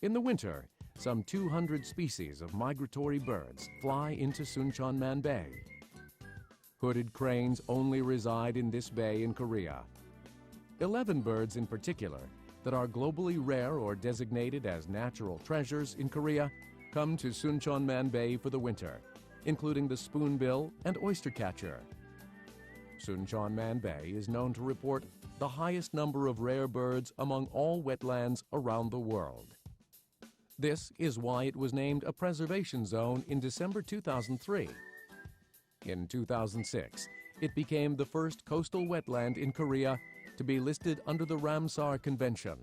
In the winter, some 200 species of migratory birds fly into Suncheonman Bay. Hooded cranes only reside in this bay in Korea. 11 birds in particular that are globally rare or designated as natural treasures in Korea come to Suncheonman Bay for the winter, including the spoonbill and oystercatcher. Suncheonman Bay is known to report the highest number of rare birds among all wetlands around the world. This is why it was named a preservation zone in December 2003. In 2006, it became the first coastal wetland in Korea to be listed under the Ramsar Convention.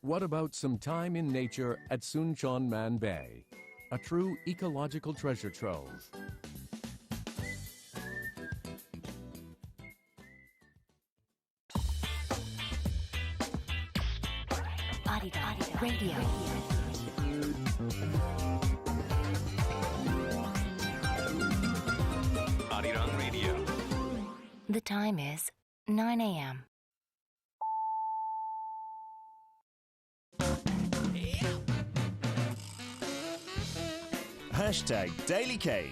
What about some time in nature at Suncheonman Bay, a true ecological treasure trove? Radio. Arirang Radio. The time is 9 a.m. Hashtag DailyK.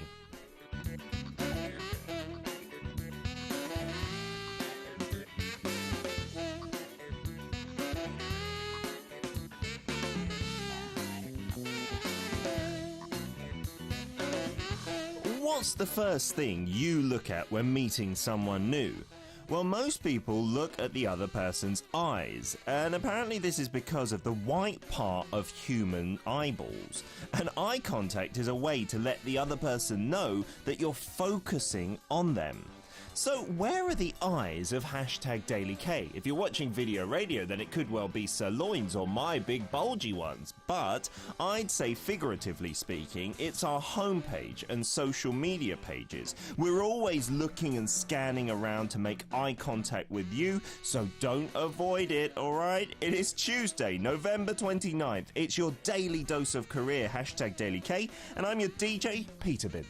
What's the first thing you look at when meeting someone new? Well, most people look at the other person's eyes, and apparently this is because of the white part of human eyeballs. And eye contact is a way to let the other person know that you're focusing on them. So where are the eyes of hashtag DailyK? If you're watching video radio, then it could well be sirloins or my big bulgy ones. But I'd say, figuratively speaking, it's our homepage and social media pages. We're always looking and scanning around to make eye contact with you, so don't avoid it, alright? It is Tuesday, November 29th. It's your daily dose of career, hashtag DailyK, and I'm your DJ, Peter Bint.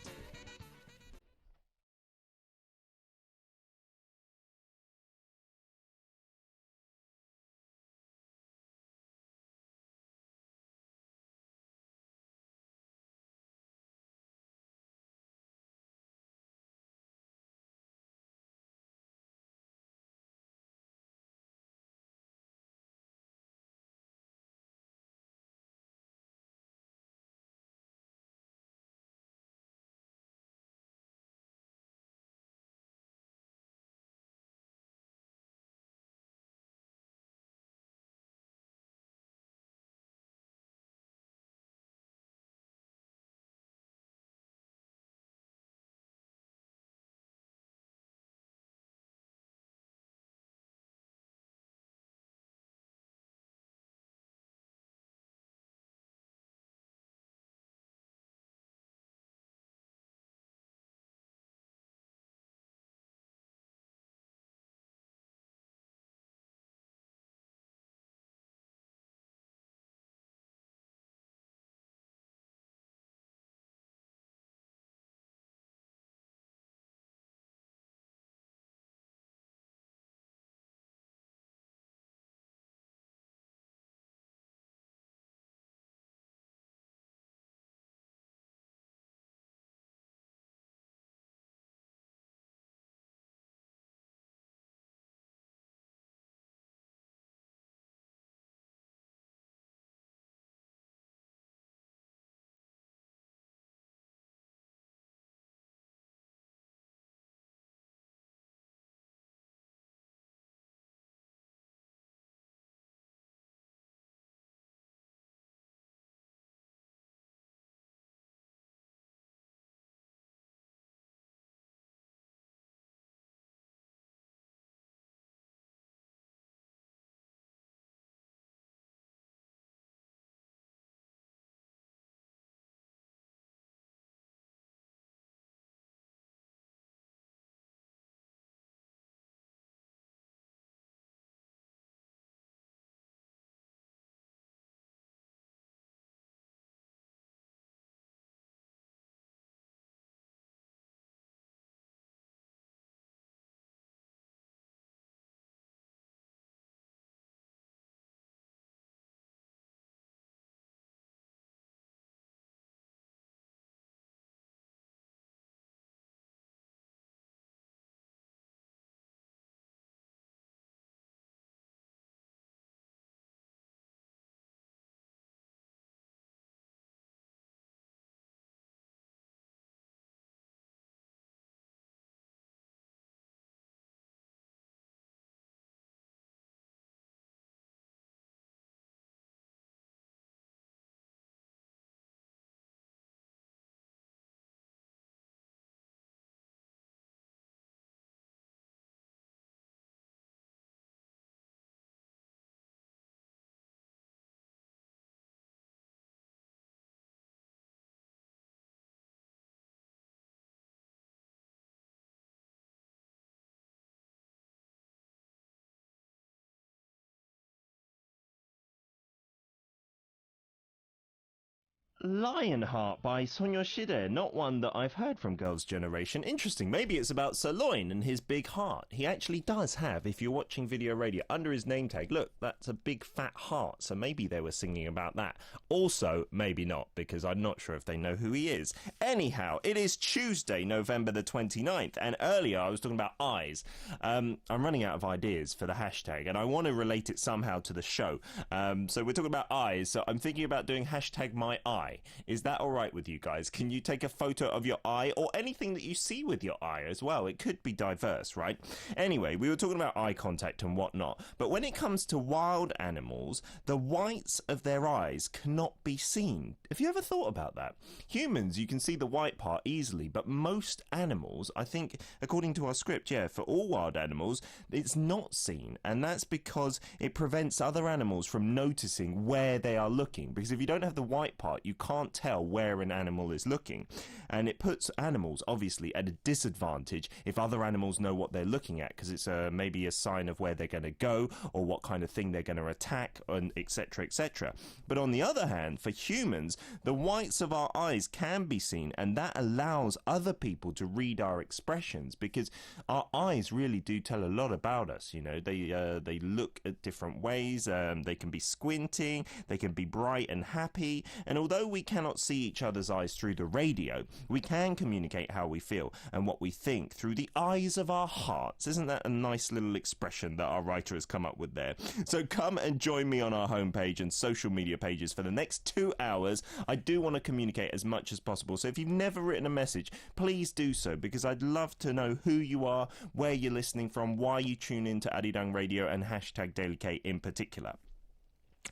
Lionheart by Sonyoshide, not one that I've heard from Girls' Generation. Interesting, maybe it's about Sirloin and his big heart. He actually does have, if you're watching video radio, under his name tag, look, that's a big fat heart, so maybe they were singing about that. Also, maybe not, because I'm not sure if they know who he is. Anyhow, it is Tuesday, November the 29th, and earlier I was talking about eyes. I'm running out of ideas for the hashtag, and I want to relate it somehow to the show. So we're talking about eyes, so I'm thinking about doing hashtag my eye. Is that all right with you guys? Can you take a photo of your eye or anything that you see with your eye as well? It could be diverse, right? Anyway, we were talking about eye contact and whatnot, but when it comes to wild animals, the whites of their eyes cannot be seen. Have you ever thought about that? Humans, you can see the white part easily, but most animals, I think, according to our script, yeah, for all wild animals, it's not seen, and that's because it prevents other animals from noticing where they are looking, because if you don't have the white part, you can't tell where an animal is looking, and it puts animals obviously at a disadvantage if other animals know what they're looking at, because it's maybe a sign of where they're going to go or what kind of thing they're going to attack, and etc, etc. But on the other hand, for humans, the whites of our eyes can be seen, and that allows other people to read our expressions, because our eyes really do tell a lot about us. You know, they look at different ways, they can be squinting, they can be bright and happy, and although we cannot see each other's eyes through the radio, we can communicate how we feel and what we think through the eyes of our hearts. Isn't that a nice little expression that our writer has come up with there? So come and join me on our homepage and social media pages for the next 2 hours. I do want to communicate as much as possible, so if you've never written a message, please do so, because I'd love to know who you are, where you're listening from, why you tune in to Arirang Radio, and hashtag DailyK in particular.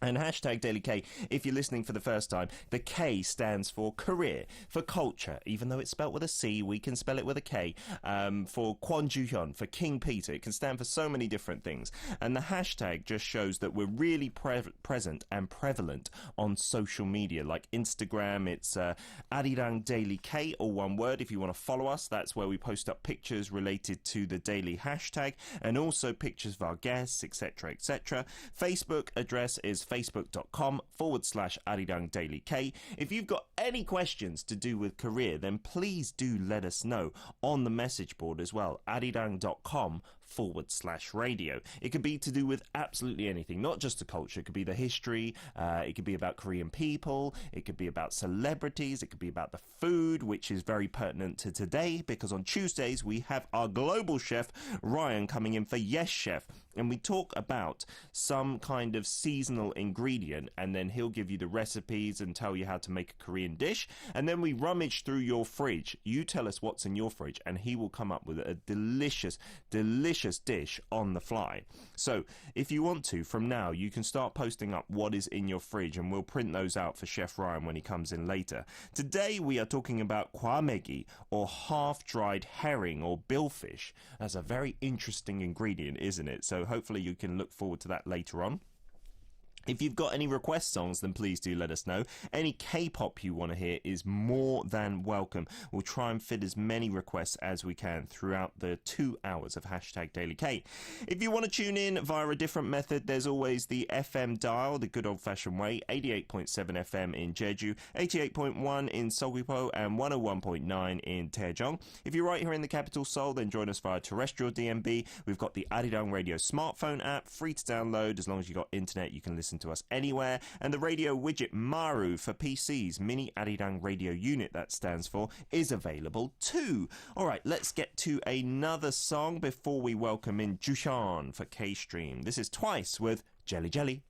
And hashtag DailyK, if you're listening for the first time, the K stands for career, for culture. Even though it's spelt with a C, we can spell it with a K. For Kwon Ju-hyun, for King Peter. It can stand for so many different things. And the hashtag just shows that we're really present and prevalent on social media. Like Instagram, it's Arirang DailyK, all one word. If you want to follow us, that's where we post up pictures related to the daily hashtag, and also pictures of our guests, etc, etc. Facebook address is facebook.com/Arirang DailyK. If you've got any questions to do with career, then please do let us know on the message board as well, arirang.com/radio. It could be to do with absolutely anything, not just the culture. It could be the history, it could be about Korean people, it could be about celebrities, it could be about the food, which is very pertinent to today, because on Tuesdays we have our global chef Ryan coming in for Yes Chef, and we talk about some kind of seasonal ingredient, and then he'll give you the recipes and tell you how to make a Korean dish, and then we rummage through your fridge. You tell us what's in your fridge, and he will come up with a delicious dish on the fly. So if you want to, from now, you can start posting up what is in your fridge, and we'll print those out for Chef Ryan when he comes in later. Today we are talking about kwamegi, or half-dried herring or billfish. That's a very interesting ingredient, isn't it? So hopefully you can look forward to that later on. If you've got any request songs, then please do let us know. Any K-pop you want to hear is more than welcome. We'll try and fit as many requests as we can throughout the 2 hours of hashtag DailyK. If you want to tune in via a different method, there's always the FM dial, the good old-fashioned way, 88.7 FM in Jeju, 88.1 in Seogwipo, and 101.9 in Daejeong. If you're right here in the capital Seoul, then join us via terrestrial DMB. We've got the Arirang Radio smartphone app, free to download. As long as you've got internet, you can listen to us anywhere, and the radio widget Maru for PCs, Mini Arirang Radio Unit that stands for, is available too. Alright, let's get to another song before we welcome in Jushan for K-Stream. This is Twice with Jelly Jelly.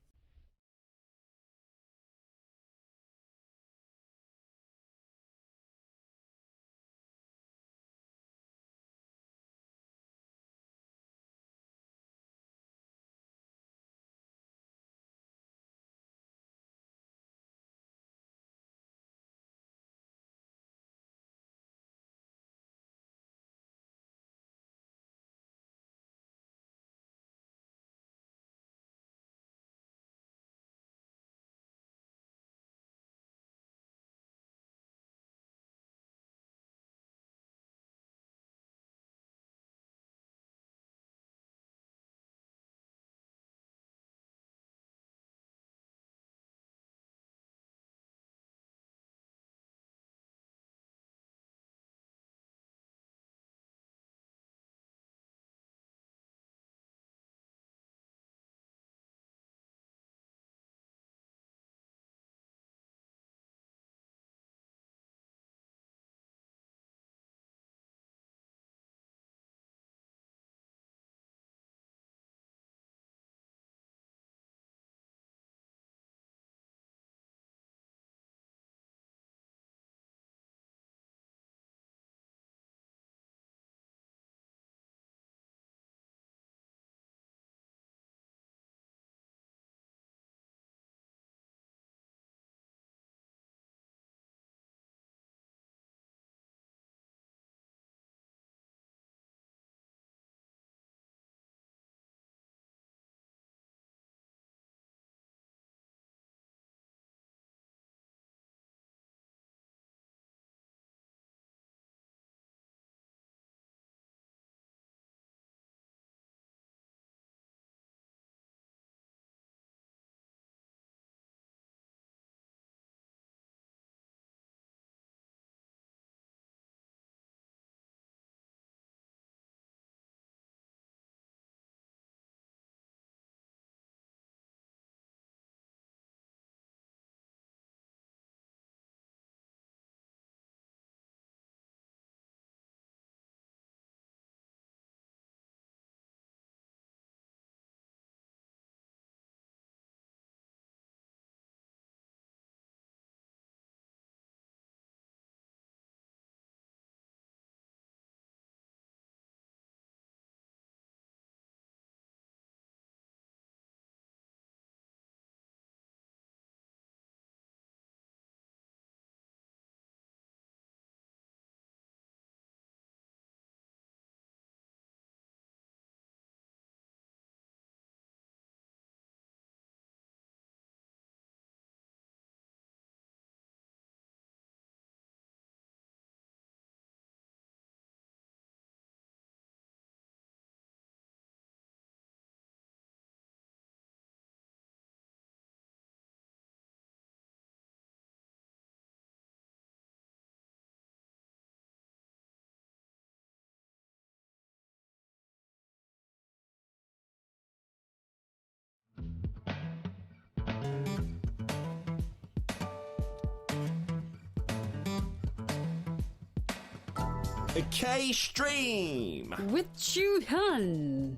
K-Stream! With Chu-hyun.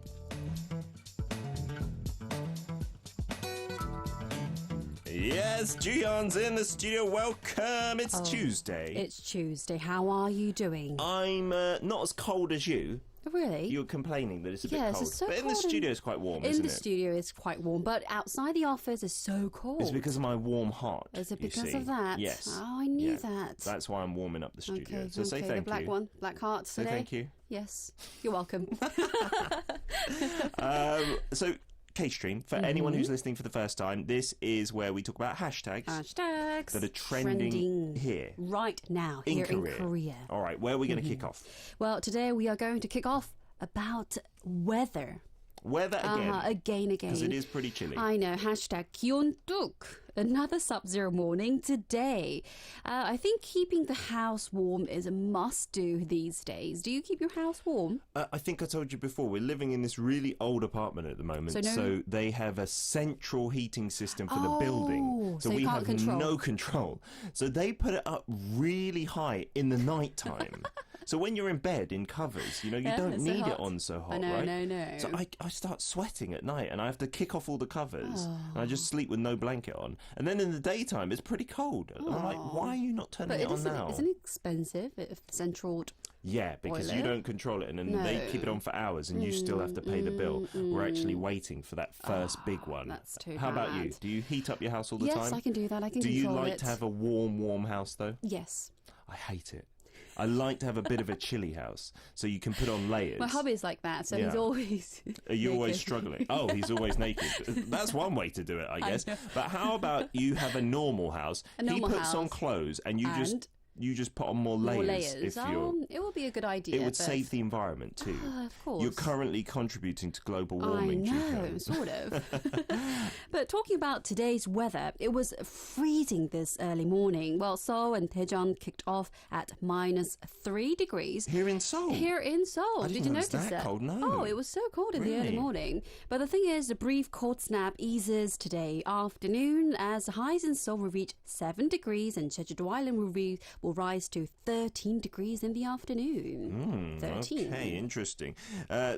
Yes, Ju-hyun's in the studio. Welcome. It's Tuesday. It's Tuesday. How are you doing? I'm not as cold as you. Really? You were complaining that it's a bit Yes, cold. it's so but in cold the studio it's quite warm, isn't In it? the studio it's quite warm, but outside the office it's so cold. It's because of my warm heart. Is it you because see. of that? Yes. Oh, I knew that. That's why I'm warming up the studio. Okay, so say okay, thank the black you. one, black hearts Say today. thank you. Yes, you're welcome. So K-Stream, for anyone who's listening for the first time, this is where we talk about hashtags Hashtags that are trending here. right now here in Korea. All right, where are we going to kick off? Well, today we are going to kick off about weather. Weather again. Again. Because it is pretty chilly. I know. Hashtag 기온뚝. Another sub-zero morning today. I think keeping the house warm is a must-do these days. Do you keep your house warm? I think I told you before, we're living in this really old apartment at the moment. So they have a central heating system for the building. So we you can't have no control. So they put it up really high in the night time. So when you're in bed in covers, you don't need it on so hot, right? No. So I start sweating at night and I have to kick off all the covers and I just sleep with no blanket on. And then in the daytime, it's pretty cold. And I'm like, why are you not turning it on now? Isn't it expensive if the central... Yeah, because you don't control it and then they keep it on for hours and you still have to pay the bill. We're actually waiting for that first big one. That's too How about you? bad. Do you heat up your house all the time? Yes, I can do that. I can Do you control like it. to have a warm house though? Yes. I hate it. I like to have a bit of a chilly house so you can put on layers. My hubby is like that, so he's always Are you always naked. struggling? Oh, he's always naked. That's one way to do it, I guess. But how about you have a normal house? He puts on clothes and you just put on more layers. If you're, it will be a good idea. it would save the environment too. Of course. You're currently contributing to global warming. I know, sort of. But talking about today's weather, it was freezing this early morning. Well, Seoul and Daejeon kicked off at -3 degrees. Here in Seoul? Here in Seoul. I didn't Did you know it was notice that that? cold, no. Oh, it was so cold in the early Really? morning. But the thing is, the brief cold snap eases today afternoon as the highs in Seoul will reach 7 degrees and Jeju-do Island will rise to 13 degrees in the afternoon. 13. Okay, interesting.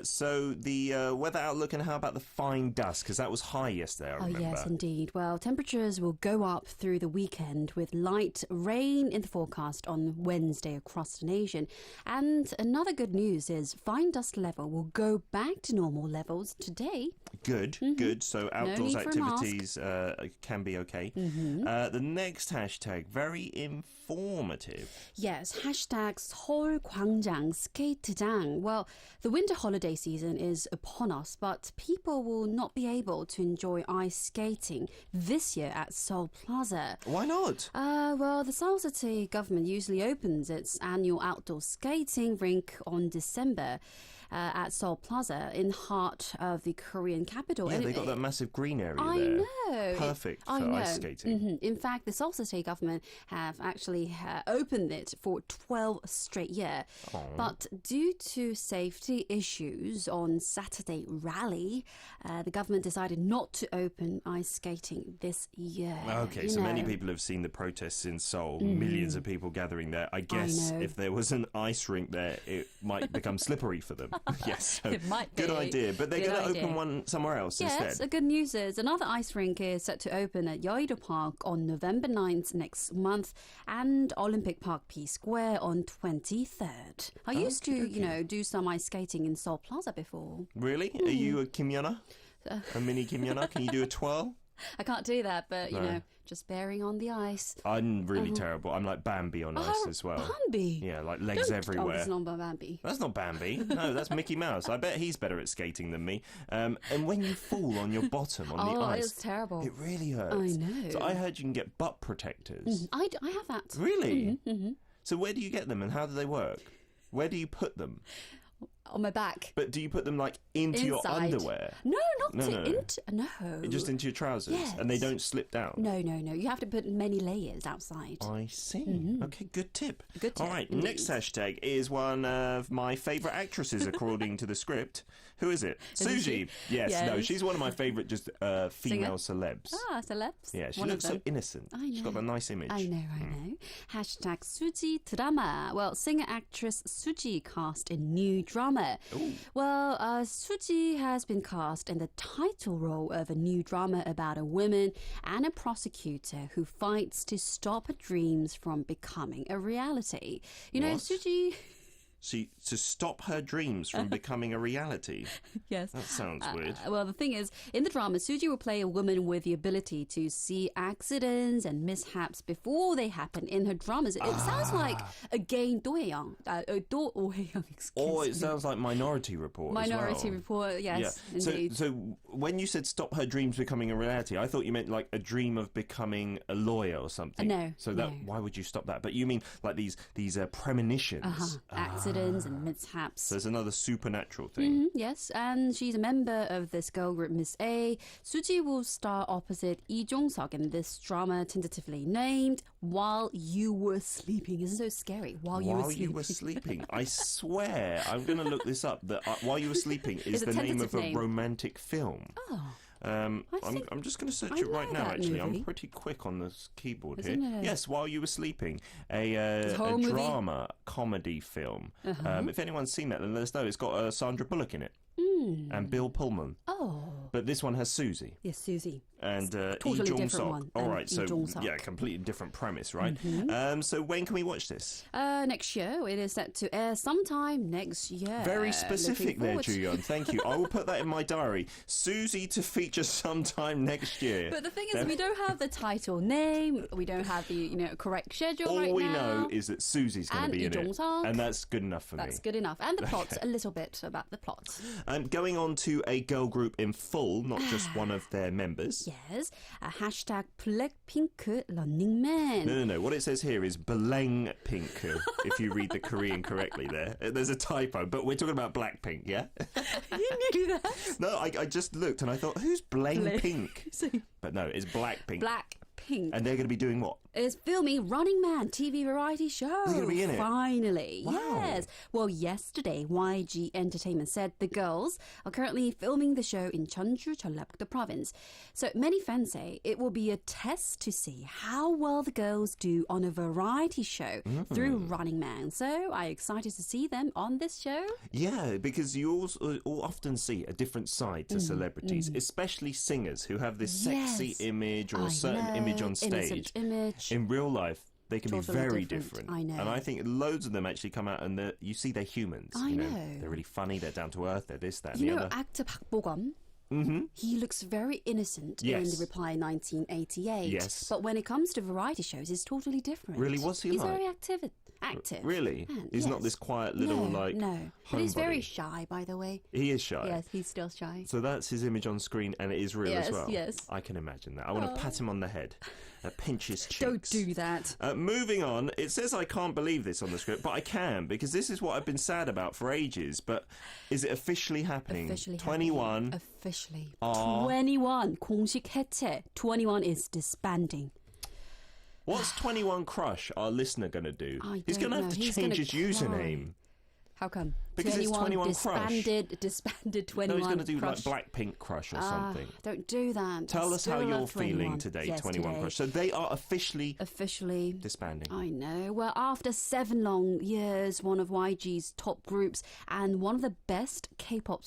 So the weather outlook, and how about the fine dust? Because that was high yesterday, I remember. Oh, yes, indeed. Well, temperatures will go up through the weekend with light rain in the forecast on Wednesday across the nation. And another good news is fine dust level will go back to normal levels today. Good. So outdoors need for a mask. activities can be okay. The next hashtag, very informative. Yes, hashtag 서울 광장 스케이트장. Well, the winter holiday season is upon us, but people will not be able to enjoy ice skating this year at Seoul Plaza. Why not? Well, the Seoul City government usually opens its annual outdoor skating rink on December at Seoul Plaza in the heart of the Korean capital. Yeah, And they got that massive green area I there. know. Perfect for I know. ice skating. In fact, the Seoul City government have actually opened it for 12 straight years. But due to safety issues on Saturday rally, the government decided not to open ice skating this year. Okay, so many people have seen the protests in Seoul, millions of people gathering there. I guess know. if there was an ice rink there, it might become slippery for them. Yes, so It might good be. idea. But they're Good going to idea. open one somewhere else Yes, instead. the good news is another ice rink is set to open at Yeouido Park on November 9th next month and Olympic Park P Square on 23rd. I used to, do some ice skating in Seoul Plaza before. Really? Are you a Kim Yona? A mini Kim Yona? Can you do a twirl? I can't do that, but, just bearing on the ice. I'm really terrible. I'm like Bambi on ice as well. Bambi? Yeah, like legs Oh, everywhere. it's not Bambi. That's not Bambi. No, that's Mickey Mouse. I bet he's better at skating than me. And when you fall on your bottom on the ice, it's terrible. it really hurts. I know. So I heard you can get butt protectors. I have that. Really? So where do you get them and how do they work? Where do you put them? on my back. But do you put them like into your Inside. underwear? No, not No. no. Just into your trousers? Yes. And they don't slip down? No. You have to put many layers outside. I see. Okay, good tip. Good tip, All right, indeed. next hashtag is one of my favourite actresses, according to the script. Who is it? Is it Suji. she? Yes, no, Yes. she's one of my favourite just female celebs. Ah, celebs. Yeah, she One looks of so them. innocent. I She's got know. a nice image. I know. Hashtag Suji drama. Well, singer-actress Suji cast in new drama. Ooh. Well, Suji has been cast in the title role of a new drama about a woman and a prosecutor who fights to stop her dreams from becoming a reality. You know, What? Suji... To stop her dreams from becoming a reality. Yes. That sounds weird. Well, the thing is, in the drama, Suji will play a woman with the ability to see accidents and mishaps before they happen in her dramas. It sounds like a game 도해영, excuse Or me. it sounds like Minority Report as Minority well. Report, yes, Yeah. indeed. So when you said stop her dreams becoming a reality, I thought you meant like a dream of becoming a lawyer or something. No, So that no. why would you stop that? But you mean like these premonitions? Accidents and mishaps. So it's another supernatural thing. Yes, and she's a member of this girl group Miss A. Suji will star opposite Lee Jong-seok in this drama tentatively named While You Were Sleeping. Isn't it so scary? While You Were Sleeping. I swear, I'm going to look this up. That While You Were Sleeping is It's a the name of tentative a name. romantic film. Oh. I'm think just going to search I it right know now, that actually. movie. I'm pretty quick on this keyboard Isn't here. it? Yes, While You Were Sleeping, a whole movie? drama comedy film. If anyone's seen that, then let us know. It's got Sandra Bullock in it and Bill Pullman. Oh. But this one has Susie. Yes, Susie. And Totally Lee different Jong-seok. one, All and right, Lee so Jong-seok. yeah, completely different premise, right? So when can we watch this? Next year, it is set to air sometime next year. Very specific Looking there, forward to- Juyeon. Thank you. I will put that in my diary. Susie to feature sometime next year. But the thing is, we don't have the title name. We don't have the correct schedule All right we now. know is that Susie's going to And be in Lee it, Jong-seok. and that's good enough for That's me. good enough. And the plot, a little bit about the plot. Going on to a girl group in full, not just one of their members. Yes. Hashtag Blackpink Running Man. No. What it says here is Beleng Pink, if you read the Korean correctly there. There's a typo, but we're talking about Blackpink, yeah? You knew that. No, I just looked and I thought, who's Beleng Pink? But no, it's Blackpink. Blackpink. And they're going to be doing what? Is filming Running Man TV variety show. They're gonna be in it? Finally. Wow. Yes. Well, yesterday, YG Entertainment said the girls are currently filming the show in Cheonju, Jeollabuk-do province. So many fans say it will be a test to see how well the girls do on a variety show through Running Man. So I'm excited to see them on this show. Yeah, because you also often see a different side to celebrities, especially singers who have this sexy Yes. image or I a certain know, image on stage. innocent image. In real life, they can Totally be very different. different. I know. And I think loads of them actually come out and you see they're humans. I you know. know. They're really funny, they're down to earth, they're this, that, and You the know, other. actor Park Bo-gum. He looks very innocent in Yes. The Reply 1988. Yes. But when it comes to variety shows, it's totally different. Really? What's he He's like? very active. Really? Man, He's not yes. this quiet little, No. But he's very homebody. shy, by the way. He is shy. Yes, he's still shy. So that's his image on screen, and it is real as Yes, well. yes. I can imagine that. I want to pat him on the head, pinch his cheeks. Don't do that. Moving on, it says I can't believe this on the script, but I can, because this is what I've been sad about for ages. But is it officially happening? Officially 21. happening. Officially. Aw. 21. 공식 해체. 21 is disbanding. What's 21 Crush, our listener, going to do? I He's don't going to have know. to He's change gonna his cry. username. How come? Because it's 21 Crush. Disbanded 21 No, he's going to do Crush. like Blackpink Crush or something. Don't do that. Tell us how Still you're love feeling 21. today, Yes, 21 today. Crush. So they are officially Officially. disbanding. I know. Well, after 7 long years, one of YG's top groups and one of the best K-pop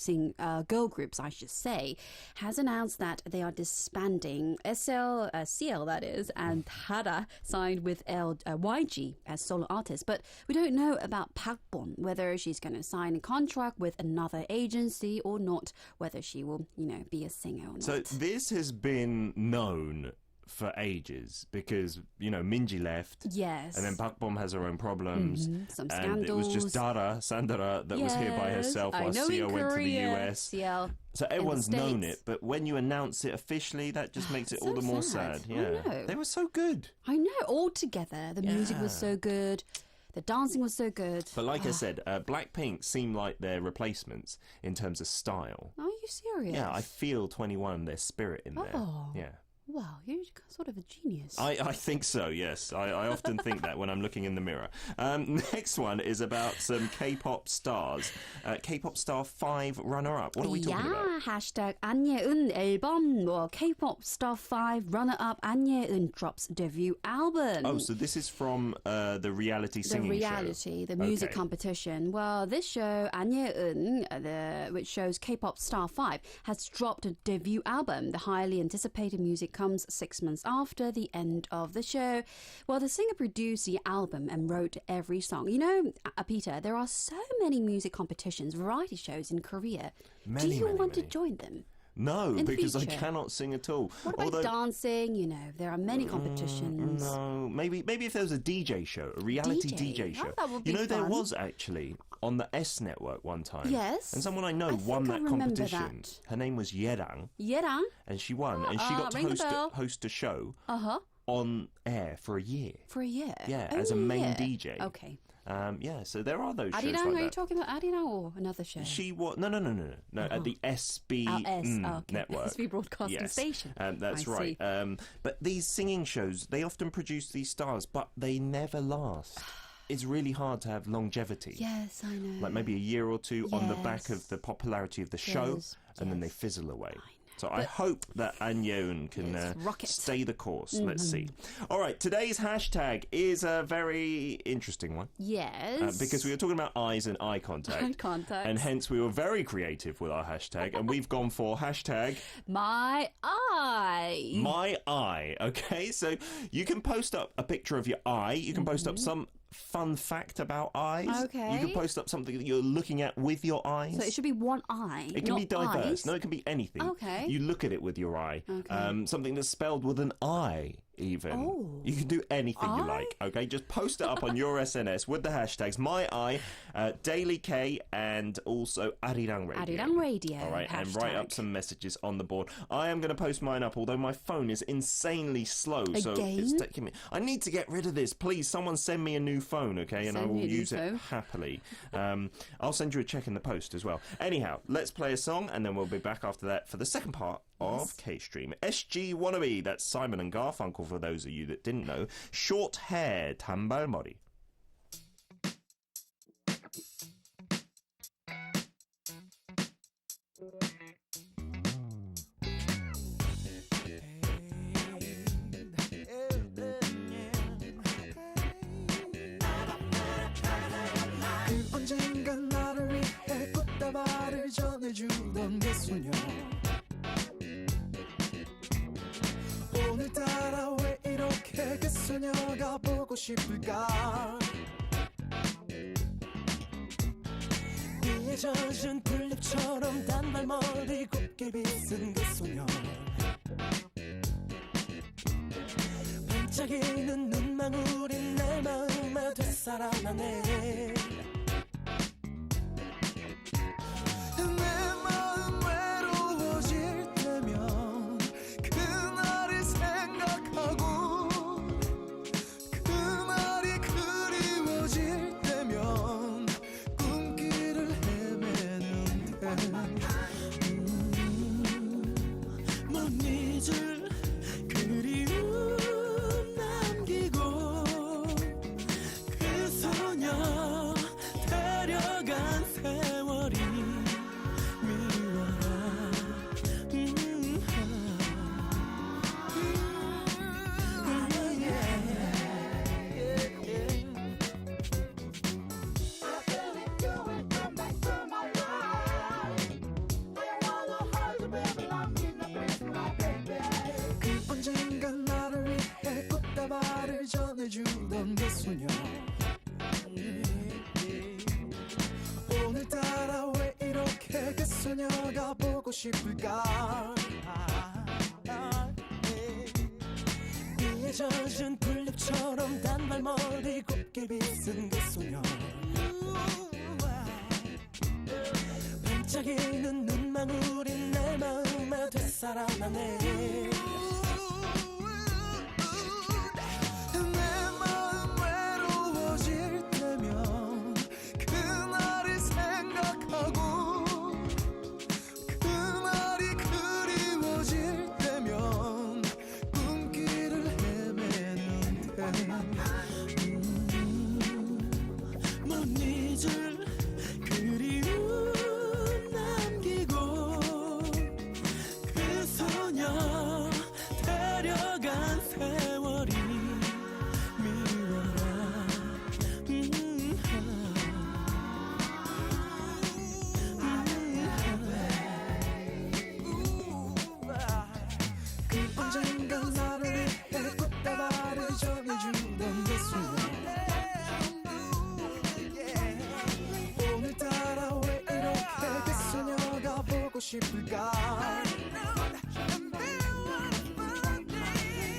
girl groups, I should say, has announced that they are disbanding. CL, that is, and Hara signed with YG as solo artists. But we don't know about Park Bon, whether she's going to sign a contract with another agency or not, whether she will, be a singer or not. So this has been known for ages because, Minji left. Yes. And then Park Bom has her own problems. Some And it was just Sandra, that was here by herself I while know Sia in went to the Korea, US. CL So everyone's known States. it, but when you announce it officially, that just makes it So all the more sad. sad. I Yeah. know. They were so good. I know, all together. The music was Yeah. so good. The dancing was so good. But like I said, Blackpink seem like their replacements in terms of style. Are you serious? Yeah, I feel 21, their spirit in there. Oh. Yeah. Wow, you're sort of a genius. I think so, yes. I often think that when I'm looking in the mirror. Next one is about some K-pop stars. K-pop star 5 runner-up. What are we talking about? Hashtag 안예은 앨범. Well, K-pop star 5 runner-up 안예은 drops debut album. Oh, so this is from the reality singing show. The music competition. Well, this show, 안예은, which shows K-pop star 5, has dropped a debut album. The highly anticipated music comes 6 months after the end of the show. Well, the singer produced the album and wrote every song. You know, Peter, there are so many music competitions, variety shows in Korea. Do you want to join them? No, because I cannot sing at all. What about dancing? You know, there are many competitions. No, maybe if there was a DJ show, a reality DJ show. That would be fun. There was actually on the S Network one time. Yes. And someone I know won that competition. Her name was Yerang. Yerang? And she won. And she got to host a show on air for a year. For a year? Yeah, as a main DJ. Okay. Yeah, so there are those shows like Are that. you talking about Arirang or another show? She was no, at the SB network, SB Broadcasting Station. That's right. But these singing shows, they often produce these stars, but they never last. It's really hard to have longevity. Yes, I know. Like maybe a year or two on the back of the popularity of the show, and then they fizzle away. So I hope that An Yeon can stay the course. Let's see. All right, today's hashtag is a very interesting one. Yes. Because we were talking about eyes and eye contact. Eye contact. And hence we were very creative with our hashtag. And we've gone for hashtag... My eye. My eye. Okay, so you can post up a picture of your eye. You can post up some fun fact about eyes. Okay. You can post up something that you're looking at with your eyes. So it should be one eye. It can be diverse. Eyes. No, it can be anything. Okay. You look at it with your eye. Okay. Something that's spelled with an I, even. Oh. You can do anything you like. Okay, just post it up on your SNS with the hashtags My Eye, DailyK, and also Arirang Radio. Arirang Radio. All right, hashtag. and write up some messages on the board. I am going to post mine up, although my phone is insanely slow, so it's taking me. I need to get rid of this. Please, someone send me a new phone, okay, and I will use it happily. I'll send you a check in the post as well. Anyhow, let's play a song, and then we'll be back after that for the second part of K-Stream. SG Wannabe, that's Simon and Garfunkel for those of you that didn't know. Short hair, 단발머리. 언젠간 나를 위해 꽃다발을 전해주던 그 소녀 오늘따라 왜 이렇게 그 소녀가 보고 싶을까 비에 젖은 풀잎처럼 단발머리 곱게 빗은 그 소녀 반짝이는 눈망울이 내 마음에 되살아나네 전해주던 그 소녀 오늘따라 왜 이렇게 그 소녀가 보고 싶을까 비에 젖은 풀잎처럼 단발머리 곱게 빗은 그 소녀 반짝이는 눈망울이 내 마음에 되살아나네 내 마음 외로워질 때 못 잊을 그리움 남기고 그 소녀 데려간 세월이 미워라 그 언젠가 나를 위해 꽃다발을 정해주던 그 순간 오늘따라 왜 이렇게 그 소녀가 보고 싶을까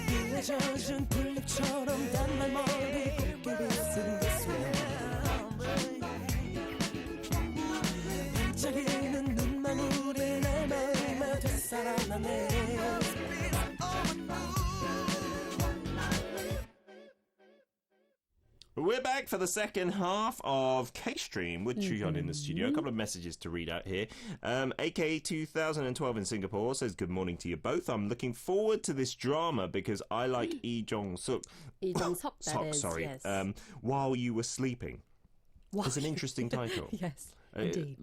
비에 젖은 풀잎처럼 단발머리 곱게 빗은 그 소녀 반짝이는 눈망울이 내 마음에 되살아나네 We're back for the second half of K-Stream with Chuyeon in the studio. A couple of messages to read out here. AK 2012 in Singapore says, good morning to you both. I'm looking forward to this drama because I like Lee Jong-suk. Lee Jong-suk, that is, sorry. yes. While you were sleeping. Why? It's an interesting title. Yes, indeed.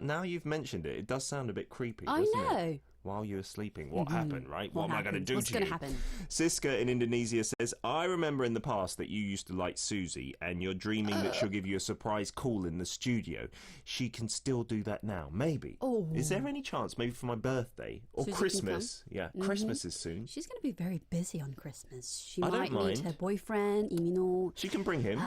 Now you've mentioned it, it does sound a bit creepy, I doesn't know. it? While you were sleeping, what happened, right? What am I going to do What's to you? going to happen? Siska in Indonesia says, I remember in the past that you used to like Susie and you're dreaming that she'll give you a surprise call in the studio. She can still do that now, maybe. Oh. Is there any chance, maybe for my birthday or Susie Christmas? Yeah, Christmas is soon. She's going to be very busy on Christmas. She I don't might mind. meet her boyfriend, Imino. She can bring him.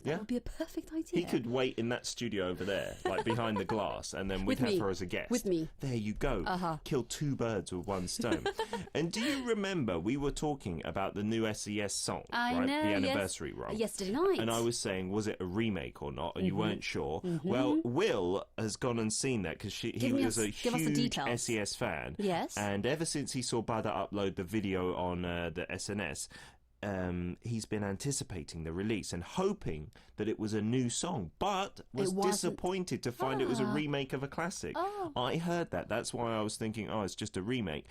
That Yeah. would be a perfect idea. He could wait in that studio over there, like behind the glass, and then we'd With have me. her as a guest. With me. There you go. Kill two birds with one stone. And do you remember we were talking about the new SES song, I right? know, The yes. anniversary run. Yesterday night. And I was saying, was it a remake or not? And you weren't sure. Well, Will has gone and seen that because he was a give us the huge details. SES fan. Yes. And ever since he saw Bada upload the video on the SNS, he's been anticipating the release and hoping that it was a new song, but was It wasn't. disappointed to find it was a remake of a classic. I heard that. That's why I was thinking, it's just a remake.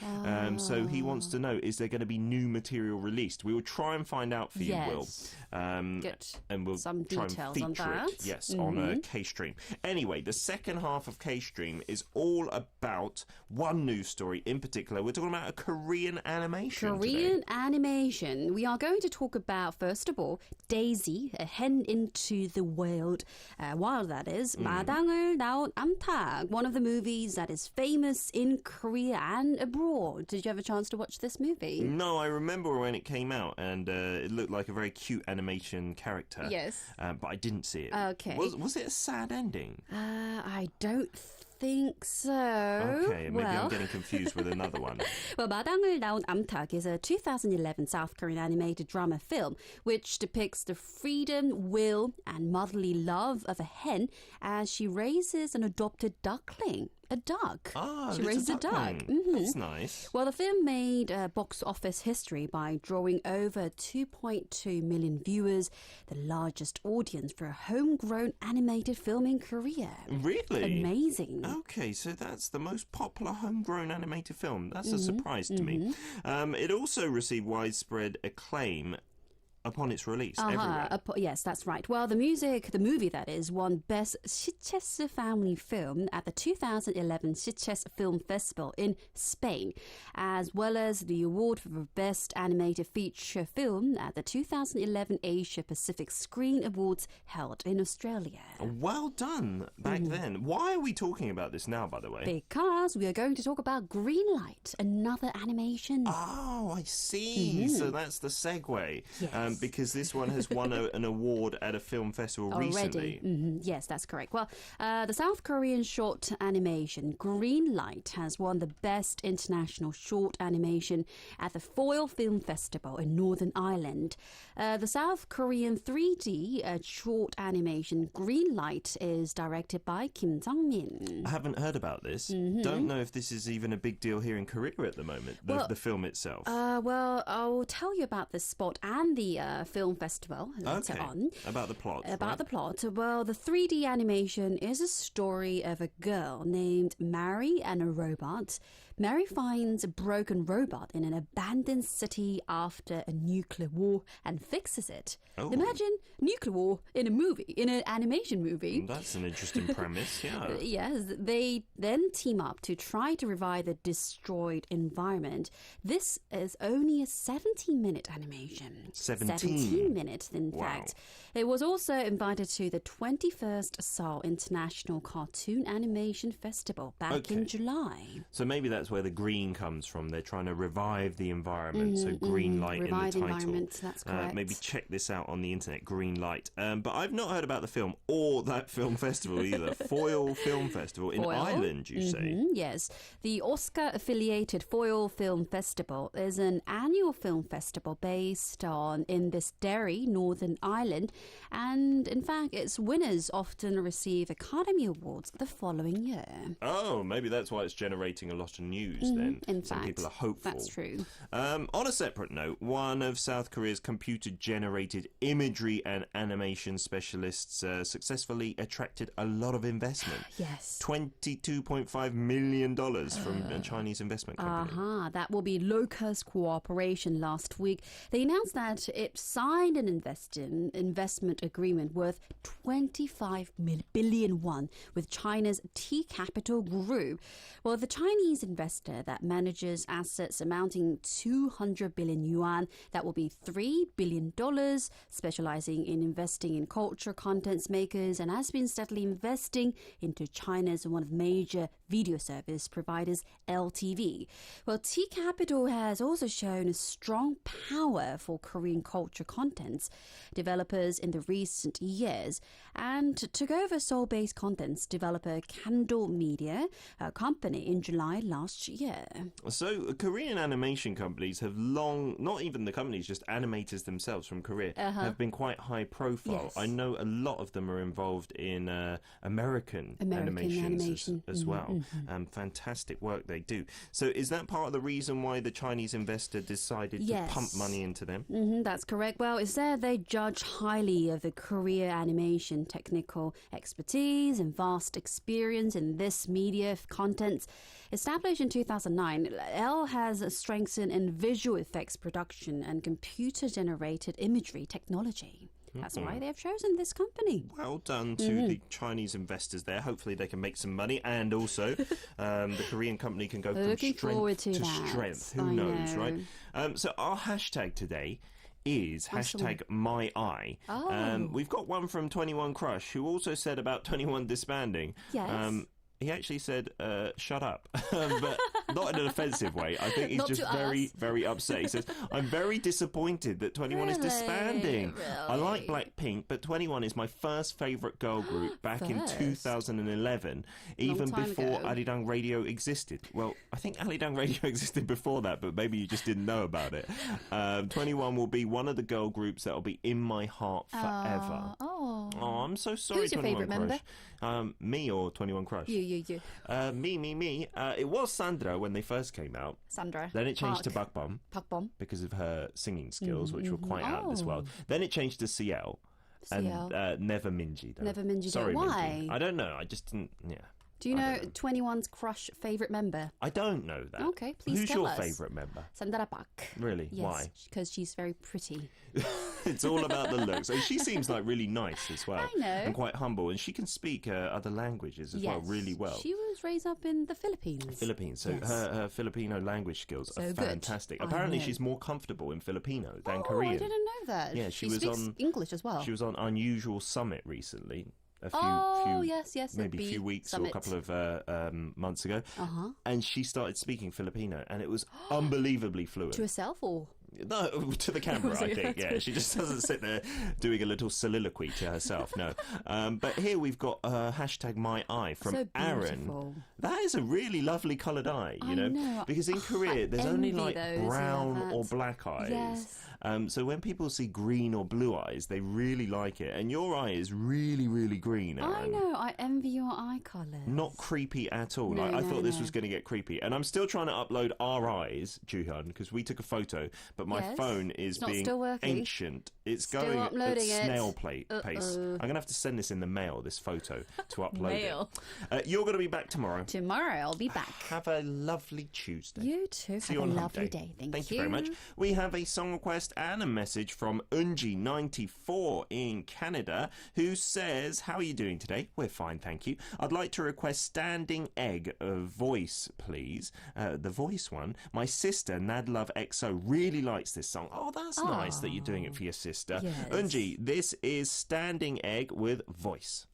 So he wants to know, is there going to be new material released? We will try and find out for you, Will. Good. And we'll Some try and details feature on that. it, yes, on K-Stream. Anyway, the second half of K-Stream is all about one news story in particular. We're talking about a Korean animation Korean today. animation. We are going to talk about, first of all, Daisy, a hen into the wild, that is. 마당을 나온 암탉, one of the movies that is famous in Korea and abroad. Did you have a chance to watch this movie? No, I remember when it came out, and it looked like a very cute animation character. Yes. But I didn't see it. Okay. Was it a sad ending? I don't think so. Okay, maybe I'm getting confused with another one. Well, 마당을 나온 암탉 is a 2011 South Korean animated drama film which depicts the freedom, will, and motherly love of a hen as she raises an adopted duckling. A duck. She raised a duck. That's nice. Well, the film made box office history by drawing over 2.2 million viewers, the largest audience for a homegrown animated film in Korea. Really? Amazing. Okay, so that's the most popular homegrown animated film. That's a surprise to me. It also received widespread acclaim upon its release everywhere. Yes, that's right. Well, the movie that is, won Best Sitges Family Film at the 2011 Sitges Film Festival in Spain, as well as the award for Best Animated Feature Film at the 2011 Asia Pacific Screen Awards held in Australia. Well done back then. Why are we talking about this now, by the way? Because we are going to talk about Greenlight, another animation. Oh, I see. So that's the segue. Yes. Because this one has won an award at a film festival recently. Yes, that's correct. Well, the South Korean short animation Greenlight has won the Best International Short Animation at the Foyle Film Festival in Northern Ireland. The South Korean 3D short animation Greenlight is directed by Kim Sung-min. I haven't heard about this. Don't know if this is even a big deal here in Korea at the moment, the film itself. Well, I'll tell you about this spot and the film festival later Okay. on. About the plot. About right? the plot. Well, the 3D animation is a story of a girl named Mary and a robot. Mary finds a broken robot in an abandoned city after a nuclear war and fixes it. Oh. Imagine nuclear war in a movie, in an animation movie. That's an interesting premise, yeah. Yes, they then team up to try to revive the destroyed environment. This is only a 17-minute animation. 17 minutes, in Wow. fact. It was also invited to the 21st Seoul International Cartoon Animation Festival back in July. So maybe that's where the green comes from. They're trying to revive the environment, so green light Revive in the title. environment, that's correct. Maybe check this out on the internet, green light. But I've not heard about the film or that film festival either. Foil Film Festival in Ireland, you say? Yes. The Oscar-affiliated Foil Film Festival is an annual film festival based in this Derry, Northern Ireland. And in fact, its winners often receive Academy Awards the following year. Oh, maybe that's why it's generating a lot of news then. In Some fact, people are hopeful. that's true. On a separate note, one of South Korea's computer-generated imagery and animation specialists successfully attracted a lot of investment. Yes. $22.5 million from a Chinese investment company. That will be Locust Cooperation last week. They announced that it signed an investment agreement worth 25 billion won with China's T Capital Group. Well, the Chinese investor that manages assets amounting 200 billion yuan, that will be $3 billion, specializing in investing in culture contents makers and has been steadily investing into China's one of major video service providers, LTV. Well, T Capital has also shown a strong power for Korean culture contents developers in the recent years and took over Seoul-based contents developer Candle Media, a company, in July last year. So Korean animation companies have long, not even the companies, just animators themselves from Korea, have been quite high profile. Yes. I know a lot of them are involved in American animations animation. as well. Fantastic work they do. So is that part of the reason why the Chinese investor decided to pump money into them? That's correct. Well, it's that they judge highly of the Korea animation technical expertise and vast experience in this media contents. Established in 2009, L has strengthened in visual effects production and computer-generated imagery technology. That's why they have chosen this company. Well done to the Chinese investors there. Hopefully they can make some money, and also the Korean company can go Looking from forward strength to to that. strength. Who I knows, know. right? So our hashtag today is hashtag #MyEye. We've got one from 21 Crush, who also said about 21 disbanding. Yes. He actually said, shut up, but not in an offensive way. I think he's Not just to very, us. very upset. He says, I'm very disappointed that 21 is disbanding. I like Blackpink, but 21 is my first favourite girl group back in First? 2011, even time before ago. Arirang Radio existed. Well, I think Arirang Radio existed before that, but maybe you just didn't know about it. 21 will be one of the girl groups that will be in my heart forever. Oh, I'm so sorry, Who's your 21 favourite Crush. Me or 21 Crush? you. Me. It was Sandra when they first came out. Sandra. Then it changed to Park. Bakbom Pakbom. because of her singing skills, which were quite out of this world. Then it changed to CL. And CL. never Minji, though. Never Minji, Sorry, why? Minji. I don't know. I just didn't. Yeah. Do you I know don't 21's Crush favourite member? I don't know that. Okay, please Who's tell your us. favourite member? Sandra Park. Really? Yes, Why? because she's very pretty. It's all about the looks. And she seems like really nice as well. I know. And quite humble. And she can speak other languages as well, really well. She was raised up in the Philippines. Philippines. So Yes. her Filipino language skills So are good. fantastic. I Apparently know. she's more comfortable in Filipino than Oh, Korean. I didn't know that. Yeah, she was speaks on- English as well. She was on Unusual Summit recently. Yes, Maybe a the few weeks summit. or a couple of months ago. Uh-huh. And she started speaking Filipino, and it was unbelievably fluent. To herself or? No, to the camera, Was I it? think. Yeah, she just doesn't sit there doing a little soliloquy to herself. No, but here we've got hashtag #MyEye from So Aaron. beautiful. That is a really lovely coloured eye, you I know. because in Korea I there's only envy like those who brown have or that. black eyes. Yes. So when people see green or blue eyes, they really like it. And your eye is really, really green, Aaron. I know. I envy your eye colour. Not creepy at all. No, Like, I no, thought this no. was going to get creepy. And I'm still trying to upload our eyes, Juhyun, because we took a photo, but my Yes. phone is It's not being still working. ancient. It's Still going uploading at it. snail pace. I'm going to have to send this in the mail, this photo, to upload Mail. it. You're going to be back tomorrow. Tomorrow I'll be back. Have a lovely Tuesday. You too. See Have you a on Hump lovely Day. day. Thank you very much. We have a song request and a message from Unji94 in Canada, who says, how are you doing today? We're fine, thank you. I'd like to request Standing Egg of Voice, please. The Voice one. My sister, Nadlove XO, really likes this song. Oh, that's nice that you're doing it for your sister. Yes. Unji, this is Standing Egg with Voice.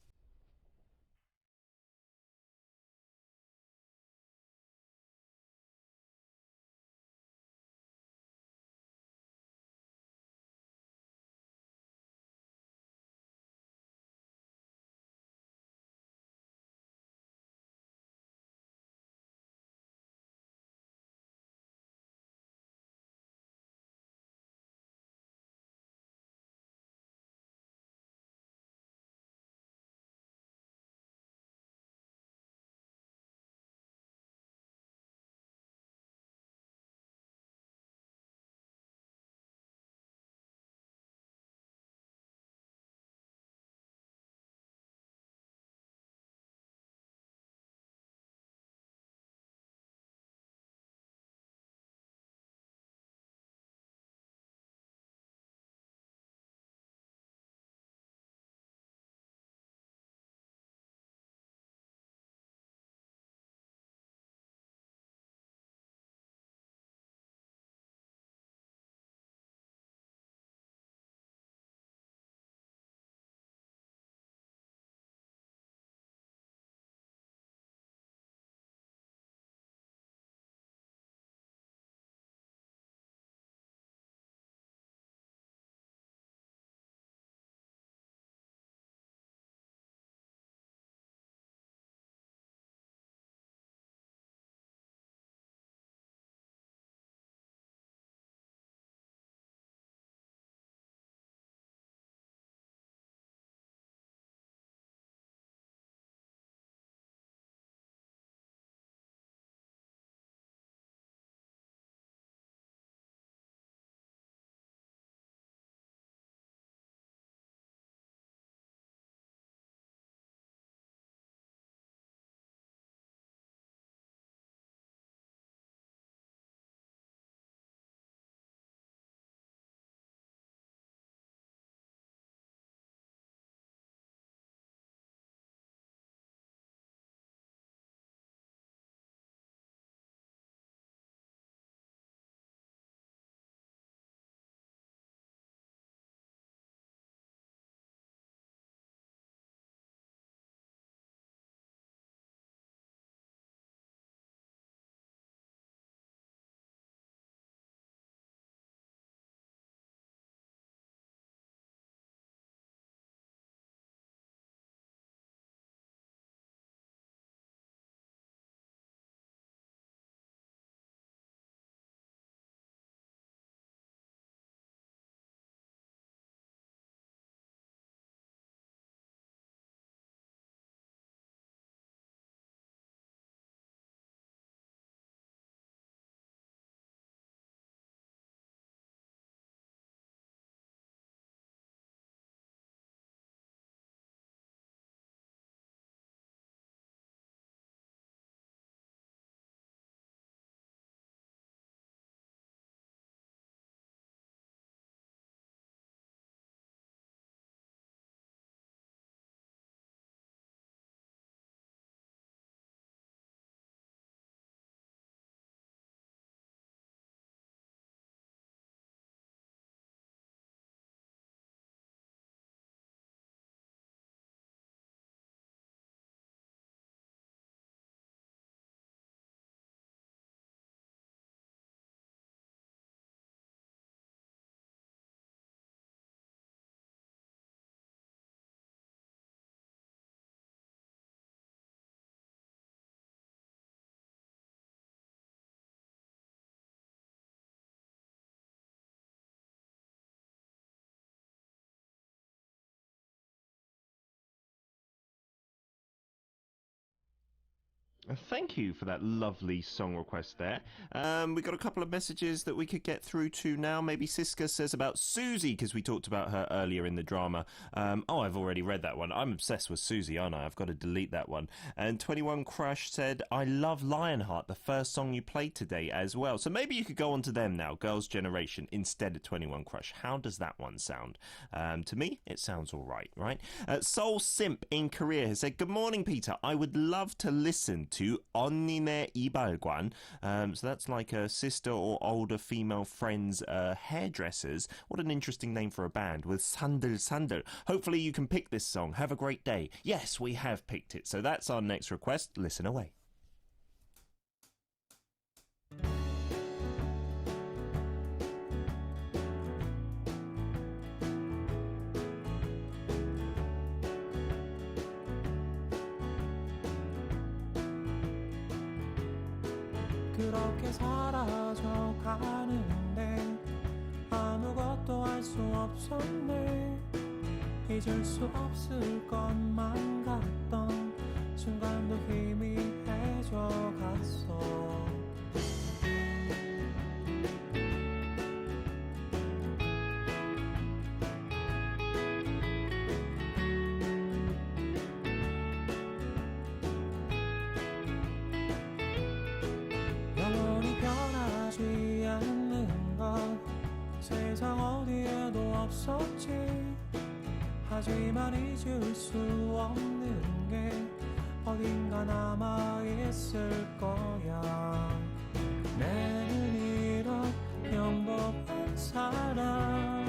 Thank you for that lovely song request there. We got a couple of messages that we could get through to now. Maybe Siska says about Susie, because we talked about her earlier in the drama. I've already read that one. I'm obsessed with Susie, aren't I? I've got to delete that one. And 21 Crush said, I love Lionheart, the first song you played today as well. So maybe you could go on to them now, Girls' Generation, instead of 21 Crush. How does that one sound? To me, it sounds all right, right? Soul Simp in Korea has said, good morning, Peter. I would love to listen to 언니네 이발관. So that's like a sister or older female friend's hairdressers. What an interesting name for a band, with Sandal Sandal. Hopefully you can pick this song. Have a great day. Yes, we have picked it. So that's our next request. Listen away. 그렇게 사라져 가는데 아무것도 할 수 없었네 잊을 수 없을 것만 같던 순간도 희미해져 갔어 영원히 변하지 않는 것 세상 어디에도 없었지 하지만 잊을 수 없는 게 어딘가 남아있을 거야 나는 이런 평범한 사람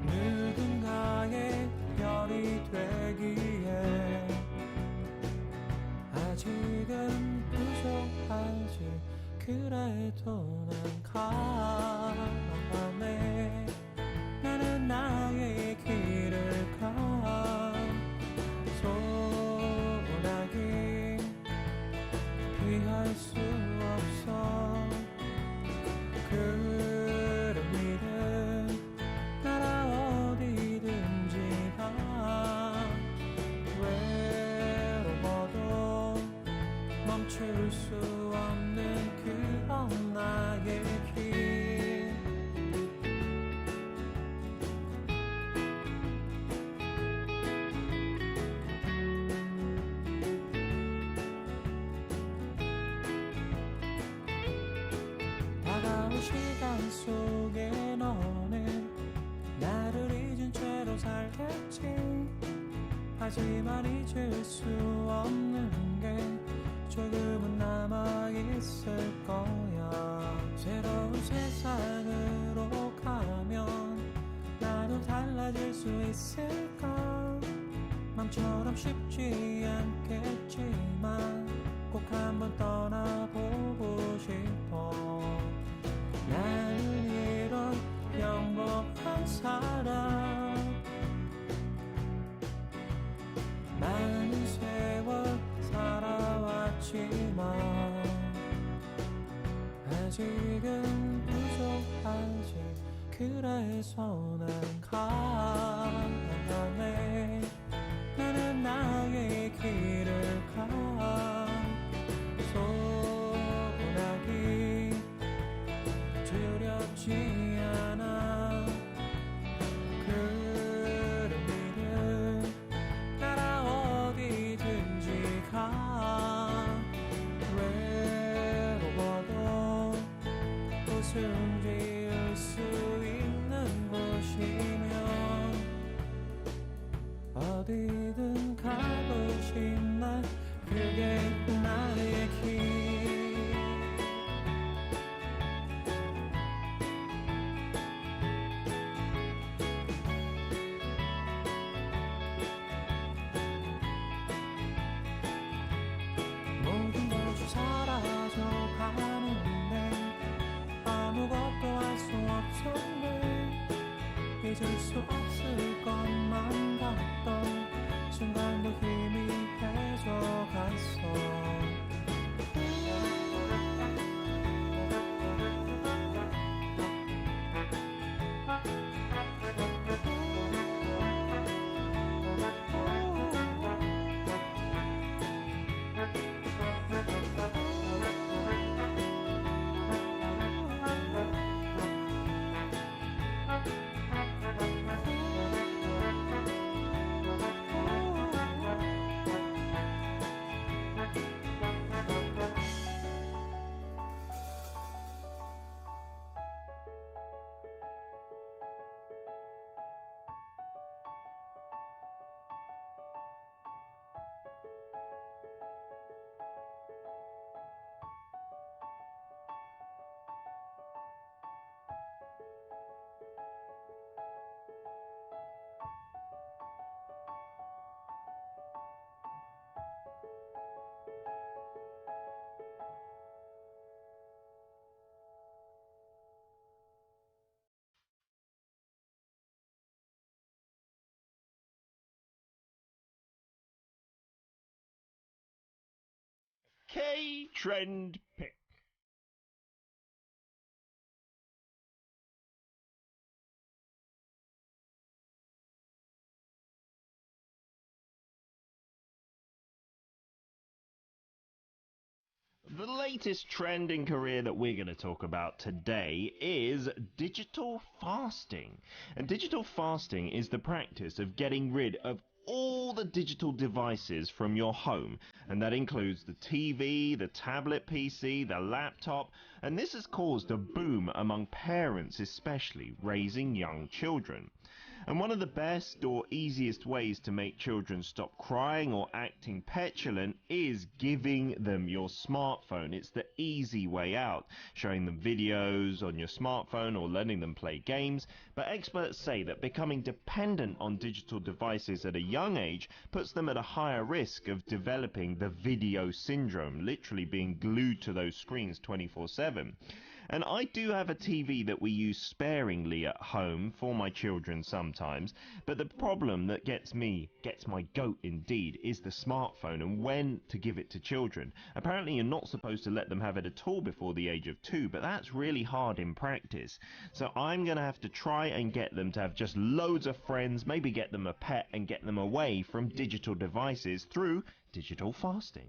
누군가의 별이 되기에 아직은 부족하지 그래도 난 가네 나는 나의 길을 가 소원하기 피할 수 없어 그런 일은 나라 어디든지 가 외로워도 멈출 수 없는 그런 나의 길 다가올 시간 속에 너는 나를 잊은 채로 살겠지 하지만 잊을 수 없는 게 조금은 남아있을 거야 새로운 세상으로 가면 나도 달라질 수 있을까 맘처럼 쉽지 않겠지만 꼭 한번 떠나보고 싶어 나는 이런 평범한 사람 많은 세월 살아왔지만 아직은 부족하지 그래서 난 가네 나는 나의 길을 가 소원하기 두렵지 않아 그런 일은 나라 어디든지 가 외로워도 웃음 지을 수 있는 곳이면 어디든 가고 싶나 그게 나의 길 모든 것이 사라져 가는데 아무것도 할 수 없었네 잊을 수 없을 것만 같던 순간도 희미해져 갔어 DailyK Trend Pick. The latest trend in Korea that we're going to talk about today is digital fasting. And digital fasting is the practice of getting rid of all the digital devices from your home. And that includes the TV, the tablet PC, the laptop. And this has caused a boom among parents, especially raising young children. And one of the best or easiest ways to make children stop crying or acting petulant is giving them your smartphone. It's the easy way out, showing them videos on your smartphone or letting them play games. But experts say that becoming dependent on digital devices at a young age puts them at a higher risk of developing the video syndrome, literally being glued to those screens 24/7. And I do have a TV that we use sparingly at home for my children sometimes, but the problem that gets my goat indeed, is the smartphone and when to give it to children. Apparently you're not supposed to let them have it at all before the age of 2, but that's really hard in practice. So I'm going to have to try and get them to have just loads of friends, maybe get them a pet and get them away from digital devices through digital fasting.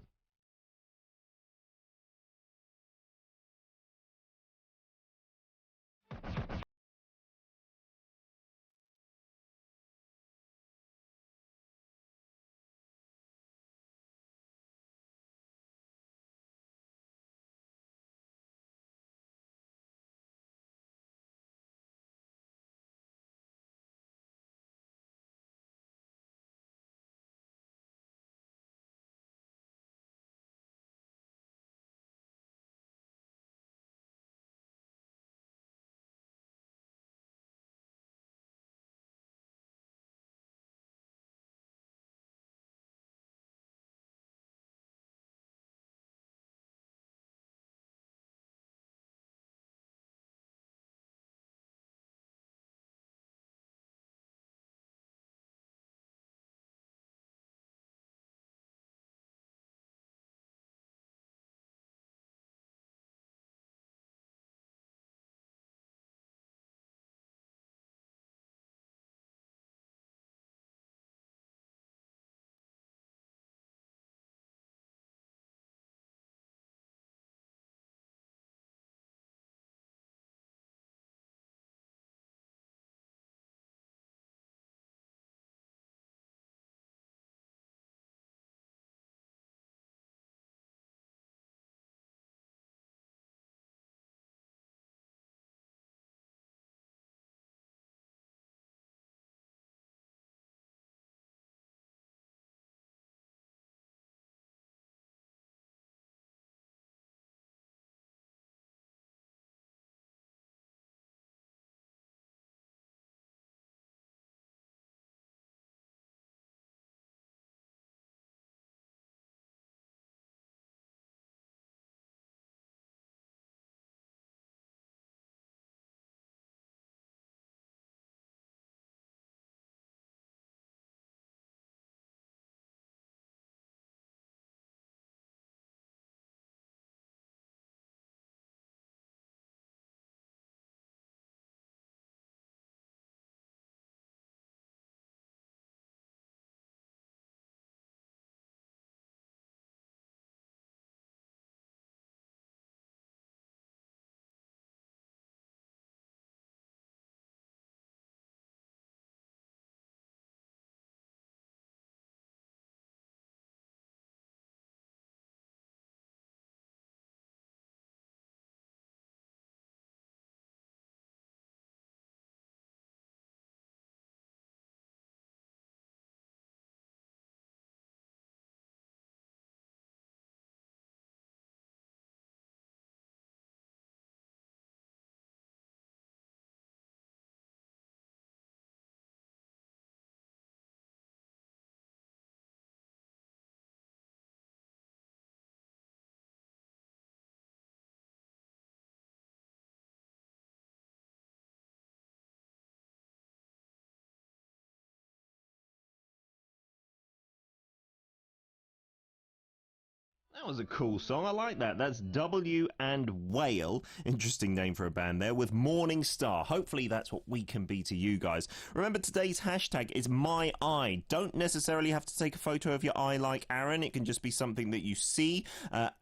That was a cool song. I like that. That's W and Whale. Interesting name for a band there, with Morning Star. Hopefully that's what we can be to you guys. Remember, today's hashtag is my eye. Don't necessarily have to take a photo of your eye like Aaron. It can just be something that you see.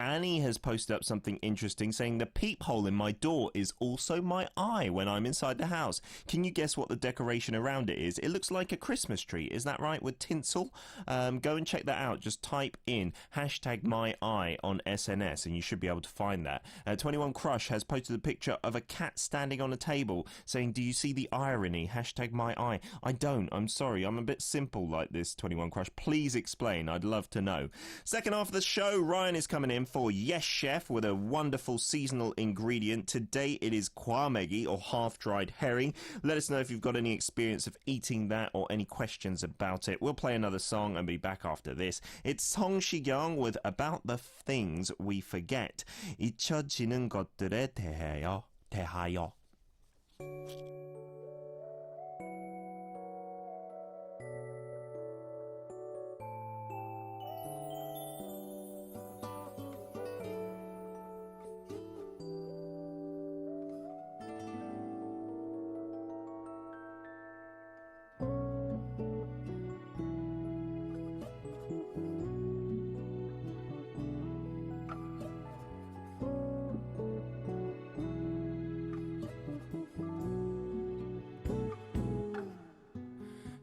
Annie has posted up something interesting, saying the peephole in my door is also my eye when I'm inside the house. Can you guess what the decoration around it is? It looks like a Christmas tree. Is that right? With tinsel? Go and check that out. Just type in hashtag my eye on SNS and you should be able to find that. 21 Crush has posted a picture of a cat standing on a table saying, do you see the irony? Hashtag my eye. I don't. I'm sorry. I'm a bit simple like this, 21 Crush. Please explain. I'd love to know. Second half of the show, Ryan is coming in for Yes Chef with a wonderful seasonal ingredient. Today it is kwamegi, or half-dried herring. Let us know if you've got any experience of eating that or any questions about it. We'll play another song and be back after this. It's Song Shigyong with About the Things We Forget. 잊혀지는 것들에 대하여.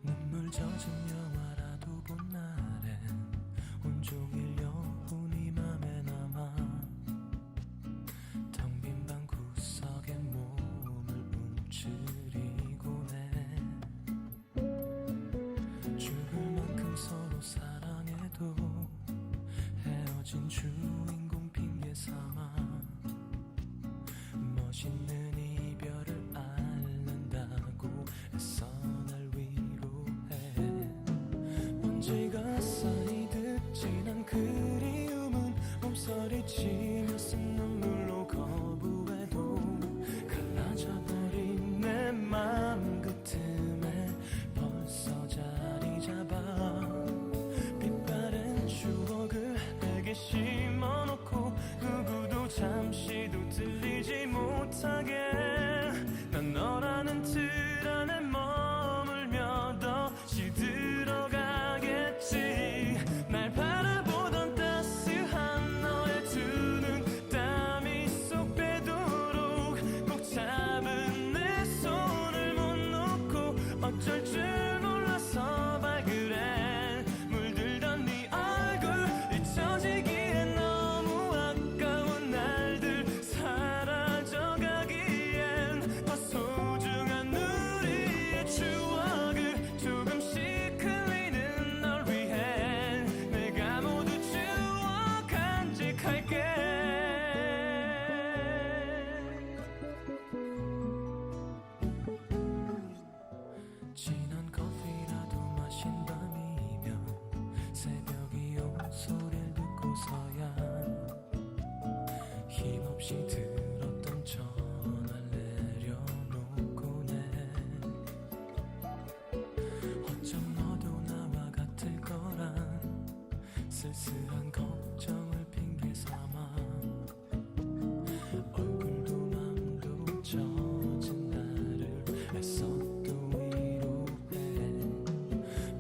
눈물 젖은 영화라도 본 날엔 온종일 여운이 맘에 남아 텅 빈 방 구석에 몸을 움츠리곤 해 죽을 만큼 서로 사랑해도 헤어진 주인공 핑계 삼아 멋있는 이별을 앓는다고 애써 날 위로해 먼지가 쌓이듯 진한 그리움은 몸서리치며 쓴 눈물로 거부해도 갈라져버린 내 맘 그 틈에 벌써 자리 잡아 빛바랜 추억을 내게 심어놓고 누구도 잠시도 들리지 못하게 난 너라는 틀 안에 머물며 더 시들어가겠지 날 바라보던 따스한 너의 두 눈 땀이 쏙 빼도록 꼭 잡은 내 손을 못 놓고 어쩔 줄 몰라서 발그레 물들던 네 얼굴 잊혀지기엔 너무 아까운 날들 사라져가기엔 더 소중한 우리의 추억을 조금씩 흘리는 널 위해 내가 모두 추억 간직할게 진한 커피라도 마신 밤이면 새벽이 온 소리를 듣고서야 힘없이 들었던 전화를 내려놓곤 해 어쩜 너도 나와 같을 거란 쓸쓸한 걱정을 핑계 삼아 얼굴도 맘도 젖은 나를 애써 또 위로해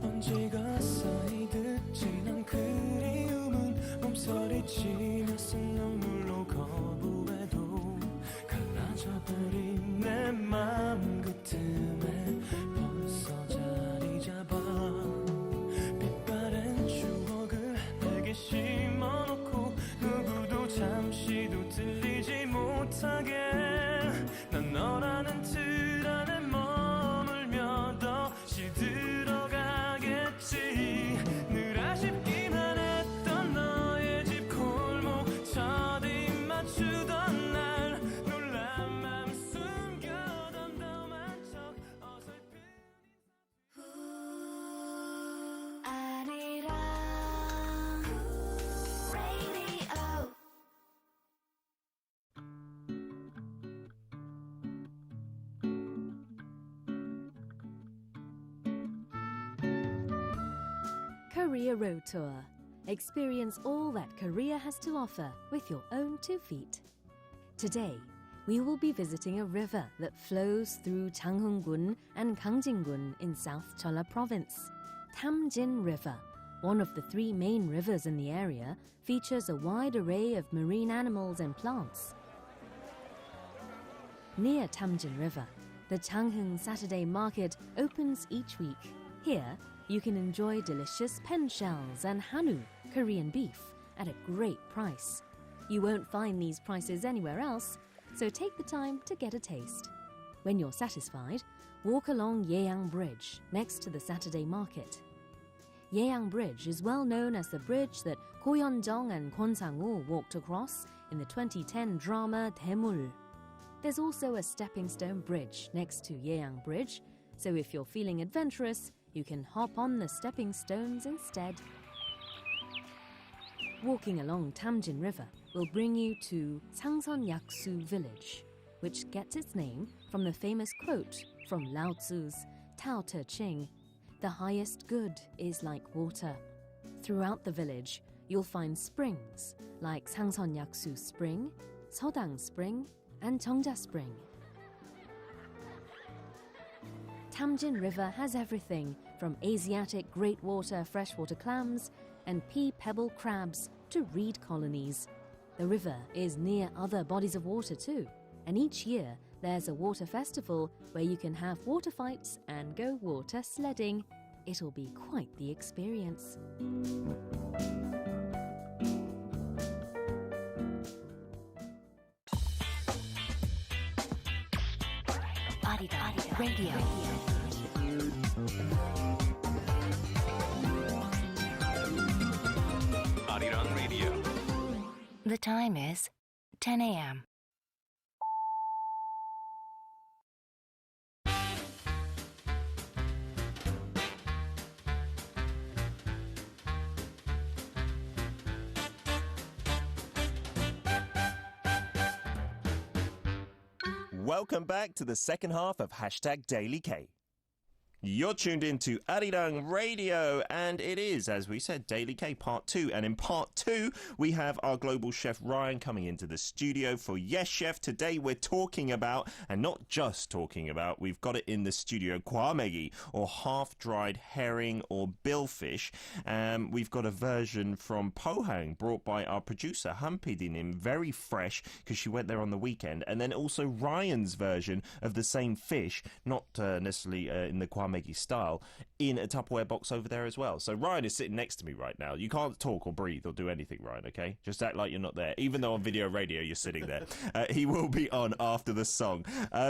먼지가 쌓이듯 진한 그리움은 몸서리치며 쓴 눈물로 거부해도 갈라져버린 내 맘 그 틈에 벌써 자리 잡아 빛바랜 추억을 내게 심어놓고 누구도 잠시도 들리지 못하게 난 너라는 틀 안에 머물며 더 시들어가겠지 늘 아쉽기만 했던 너의 집 골목 첫 입 맞추던 날 놀란 맘 숨겨던 덤한 척 어설픈 아리랑 radio. Korea Road Tour, experience all that Korea has to offer with your own 2 feet. Today, we will be visiting a river that flows through Changhung-gun and Gangjin-gun in South Jeolla Province. Tamjin River, one of the 3 main rivers in the area, features a wide array of marine animals and plants. Near Tamjin River, the Changhung Saturday Market opens each week. Here, you can enjoy delicious pen shells and hanu, Korean beef, at a great price. You won't find these prices anywhere else, so take the time to get a taste. When you're satisfied, walk along Yeang Bridge next to the Saturday Market. Yeang Bridge is well known as the bridge that Ko Hyun-jung and Kwon Sang-woo walked across in the 2010 drama Daemul. There's also a stepping stone bridge next to Yeang Bridge, so if you're feeling adventurous, you can hop on the stepping stones instead. Walking along Tamjin River will bring you to Sangseon-yaksu village, which gets its name from the famous quote from Lao Tzu's Tao Te Ching, "The highest good is like water." Throughout the village, you'll find springs like Sangseon-yaksu Spring, Seodang Spring, and Cheongja Spring. Tamjin River has everything from Asiatic great water freshwater clams and pea pebble crabs to reed colonies. The river is near other bodies of water too, and each year there's a water festival where you can have water fights and go water sledding. It'll be quite the experience. Radio. Arirang Radio. The time is 10 a.m. Welcome back to the second half of Hashtag DailyK. You're tuned in to Arirang Radio, and it is, as we said, DailyK Part 2. And in Part 2, we have our global chef Ryan coming into the studio for Yes Chef. Today we're talking about, and not just talking about, we've got it in the studio, kwamegi, or half-dried herring or billfish. We've got a version from Pohang, brought by our producer, Hampidinim, very fresh, because she went there on the weekend. And then also Ryan's version of the same fish, not necessarily in the kwamegi style, in a Tupperware box over there as well. So Ryan is sitting next to me right now. You can't talk or breathe or do anything, Ryan, okay? Just act like you're not there. Even though on video radio you're sitting there. He will be on after the song.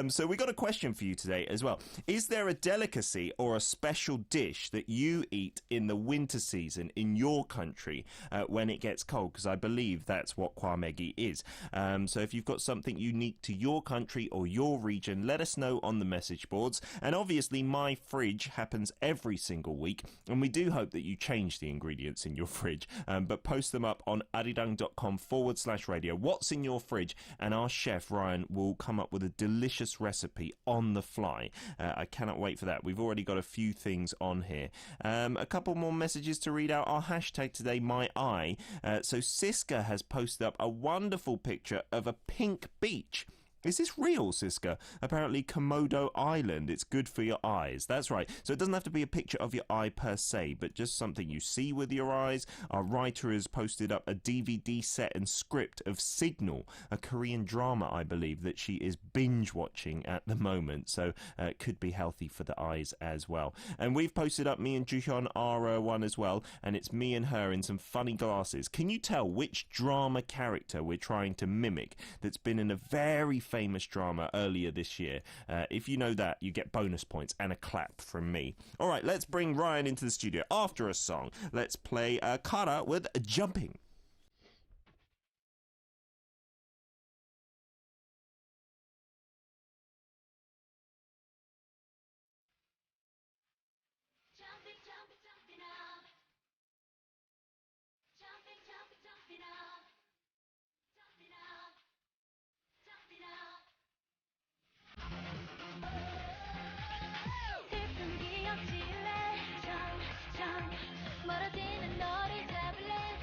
So we got a question for you today as well. Is there a delicacy or a special dish that you eat in the winter season in your country when it gets cold? Because I believe that's what kwamegi is. So if you've got something unique to your country or your region, let us know on the message boards. And obviously my fridge happens every single week, and we do hope that you change the ingredients in your fridge, but post them up on arirang.com/radio. What's in your fridge? And our chef Ryan will come up with a delicious recipe on the fly. I cannot wait for that. We've already got a few things on here. A couple more messages to read out. Our hashtag today, my eye. So Siska has posted up a wonderful picture of a pink beach. Is this real, Siska? Apparently Komodo Island. It's good for your eyes. That's right. So it doesn't have to be a picture of your eye per se, but just something you see with your eyes. Our writer has posted up a DVD set and script of Signal, a Korean drama, I believe, that she is binge-watching at the moment. So it could be healthy for the eyes as well. And we've posted up, me and Juhyun, our one as well, and it's me and her in some funny glasses. Can you tell which drama character we're trying to mimic that's been in a very famous drama earlier this year? If you know that, you get bonus points and a clap from me. All right, let's bring Ryan into the studio after a song. Let's play Kara with Jumping. 멀어지는 너를 잡을래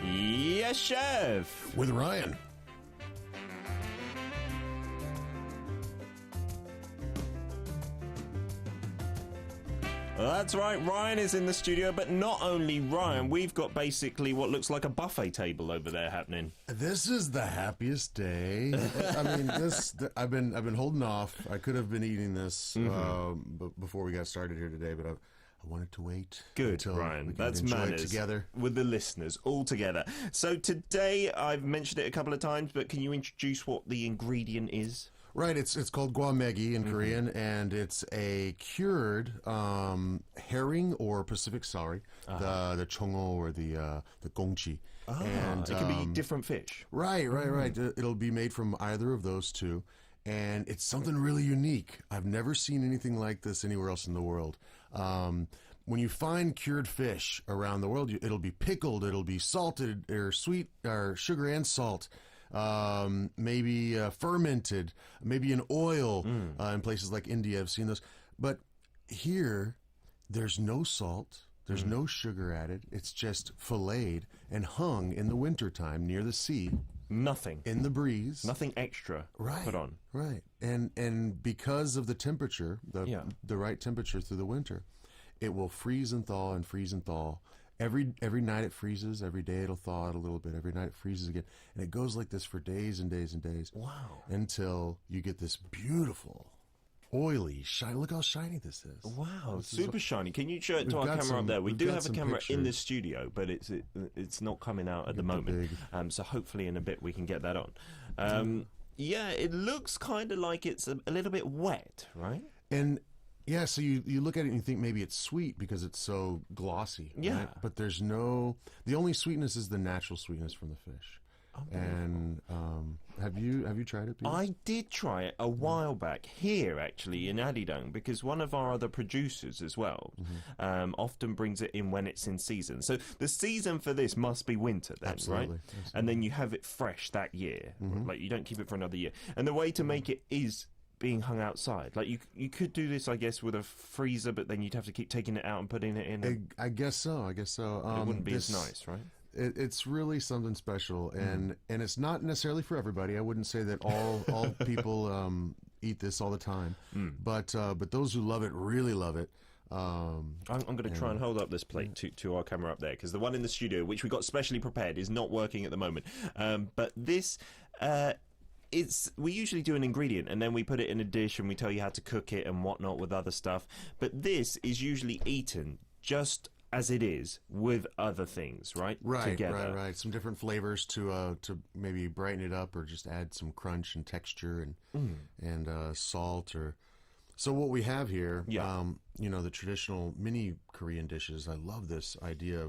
Yes, chef. With Ryan. That's right, Ryan is in the studio, but not only Ryan, we've got basically what looks like a buffet table over there happening. This is the happiest day. I mean, I've been holding off. I could have been eating this before we got started here today, but I wanted to wait. Good, until Ryan. we can That's enjoy it manners together with the listeners all together. So today, I've mentioned it a couple of times, but can you introduce what the ingredient is? Right, it's called gwamegi in Korean, and it's a cured herring or Pacific celery, the chongo or the gongchi. And it can be different fish. Right. It'll be made from either of those two, and it's something really unique. I've never seen anything like this anywhere else in the world. When you find cured fish around the world, it'll be pickled, it'll be salted or sweet or sugar and salt. Maybe fermented, maybe in oil in places like India. I've seen those. But here, there's no salt, there's no sugar added. It's just filleted and hung in the wintertime near the sea. Nothing. In the breeze. Nothing extra put on. Right. And because of the temperature, the right temperature through the winter, it will freeze and thaw and freeze and thaw. Every night it freezes. Every day it'll thaw out a little bit. Every night it freezes again. And it goes like this for days and days and days. Wow. Until you get this beautiful, oily, shiny. Look how shiny this is. Wow, super shiny. Can you show it to our camera up there? We do have a camera in the studio, but it's not coming out at the moment. So hopefully in a bit we can get that on. Yeah, it looks kind of like it's a little bit wet, right? And yeah, so you look at it and you think maybe it's sweet because it's so glossy. Yeah. Right? But there's no... The only sweetness is the natural sweetness from the fish. And have you tried it, Peter? I did try it a while back here, actually, in Arirang, because one of our other producers as well often brings it in when it's in season. So the season for this must be winter then, Absolutely. right? And then you have it fresh that year. Like, you don't keep it for another year. And the way to make it is being hung outside. Like, you could do this, I guess, with a freezer, but then you'd have to keep taking it out and putting it in. I guess so. But it wouldn't be as nice, right? It's really something special, and it's not necessarily for everybody. I wouldn't say that all people eat this all the time, but those who love it really love it. I'm going to try and hold up this plate to our camera up there, because the one in the studio, which we got specially prepared, is not working at the moment. But this... we usually do an ingredient and then we put it in a dish and we tell you how to cook it and whatnot with other stuff. But this is usually eaten just as it is with other things, right? Together. Right. Some different flavors to maybe brighten it up or just add some crunch and texture and salt or. So what we have here, the traditional mini Korean dishes. I love this idea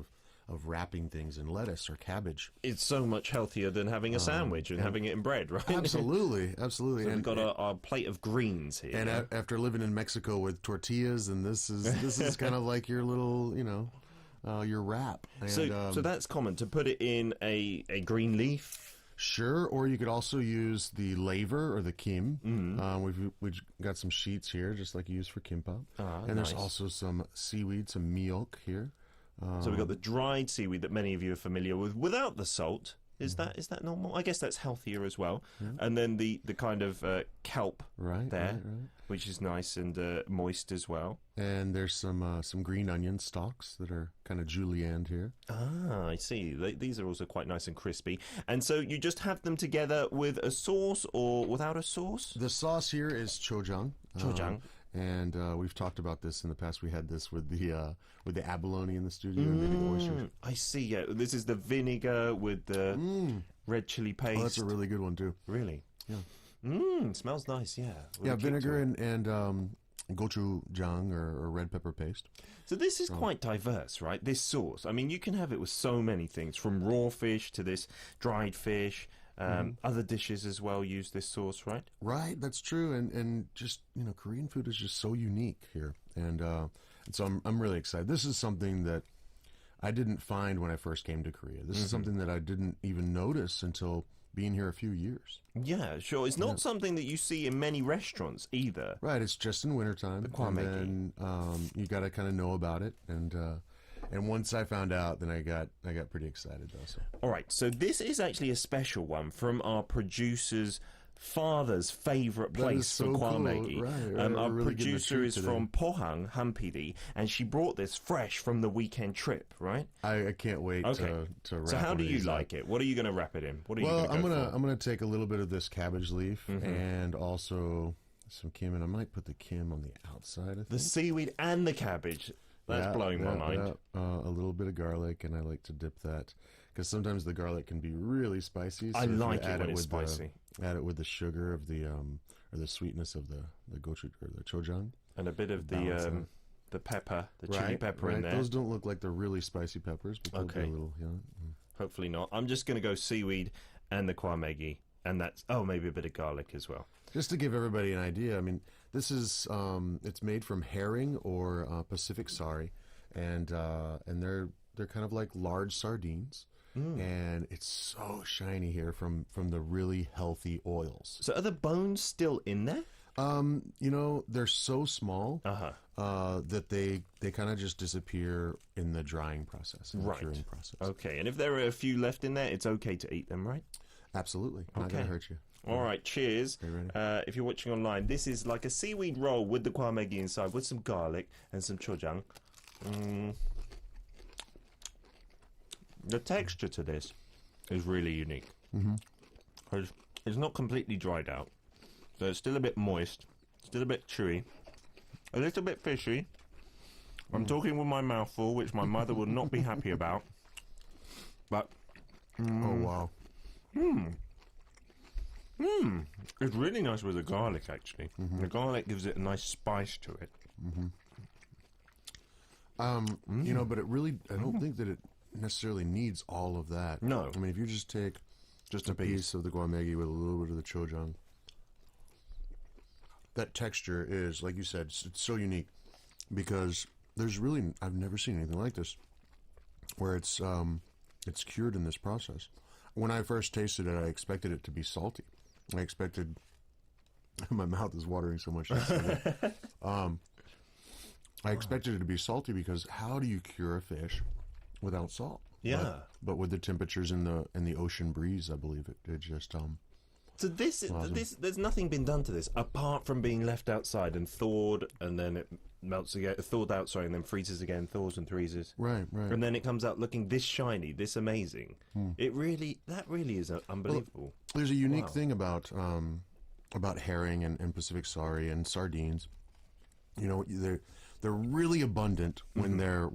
of wrapping things in lettuce or cabbage. It's so much healthier than having a sandwich and having it in bread, right? Absolutely. So we've got our plate of greens here. And after living in Mexico with tortillas, and this is kind of like your little, your wrap. And, so that's common, to put it in a green leaf. Sure, or you could also use the laver or the kim. We've got some sheets here, just like you use for kimbap. And there's also some seaweed, some miok here. So we've got the dried seaweed that many of you are familiar with without the salt. Is that normal? I guess that's healthier as well. And then the kind of kelp there, which is nice and moist as well. And there's some green onion stalks that are kind of julienned here. Ah, I see. These are also quite nice and crispy. And so you just have them together with a sauce or without a sauce? The sauce here is chojang. Chojang. And we've talked about this in the past. We had this with the abalone in the studio and maybe the oysters. I see. Yeah, this is the vinegar with the red chili paste. Oh, that's a really good one too. Really? Yeah. Smells nice. Yeah. Yeah, vinegar and gochujang or red pepper paste. So this is quite diverse, right? This sauce. I mean, you can have it with so many things, from raw fish to this dried fish. Other dishes as well use this sauce, right? Right, that's true, and just Korean food is just so unique here, and so I'm really excited. This is something that I didn't find when I first came to Korea. This is something that I didn't even notice until being here a few years. Yeah, sure. It's not something that you see in many restaurants either. Right, it's just in wintertime, and then you got to kind of know about it, and And once I found out, then I got pretty excited though. So. All right, so this is actually a special one from our producer's father's favourite place so for cool. kwamegi. Right. Our We're really getting a producer treat is today. from Pohang, Hampidi, and she brought this fresh from the weekend trip, right? I can't wait to wrap. So how one do of you these like up. it? What are you going to wrap it in? What are you Well, going to go for? I'm gonna take a little bit of this cabbage leaf and also some kim, and I might put the kim on the outside. I think. The seaweed and the cabbage. That's blowing my mind. A little bit of garlic, and I like to dip that because sometimes the garlic can be really spicy. So I if you like it add when it's with spicy. Add it with the sugar of the or the sweetness of the gochujang or the chojang. And a bit of Balance the pepper, the chili pepper in right. there. Those don't look like they're really spicy peppers, but they'll be Okay. a little, Hopefully not. I'm just going to go seaweed and the kwamegi, and that's maybe a bit of garlic as well. Just to give everybody an idea, I mean, this is it's made from herring or Pacific sari, and they're kind of like large sardines, and it's so shiny here from the really healthy oils. So are the bones still in there? They're so small that they kind of just disappear in the drying process, in the curing process. Okay, and if there are a few left in there, it's okay to eat them, right? Absolutely, not gonna hurt you. All right, cheers. Are you ready? If you're watching online, this is like a seaweed roll with the kwamegi inside, with some garlic and some chojang. The texture to this is really unique. It's not completely dried out, so it's still a bit moist, still a bit chewy, a little bit fishy. I'm talking with my mouth full, which my mother will not be happy about. But Oh wow! It's really nice with the garlic, actually. The garlic gives it a nice spice to it. But it really, I don't think that it necessarily needs all of that. No. I mean, if you just take Just a piece of the kwamegi with a little bit of the chojang, that texture is, like you said, it's so unique because I've never seen anything like this, where it's cured in this process. When I first tasted it, I expected it to be salty. I expected, my mouth is watering so much. I expected it to be salty because how do you cure a fish without salt? Yeah. But with the temperatures and the ocean breeze, I believe it just So there's nothing been done to this apart from being left outside and thawed, and then it melts again, thawed out, sorry, and then freezes again, thaws and freezes. right. And then it comes out looking this shiny, this amazing. That really is unbelievable. There's a unique thing about herring and Pacific sari and sardines. They're really abundant when they're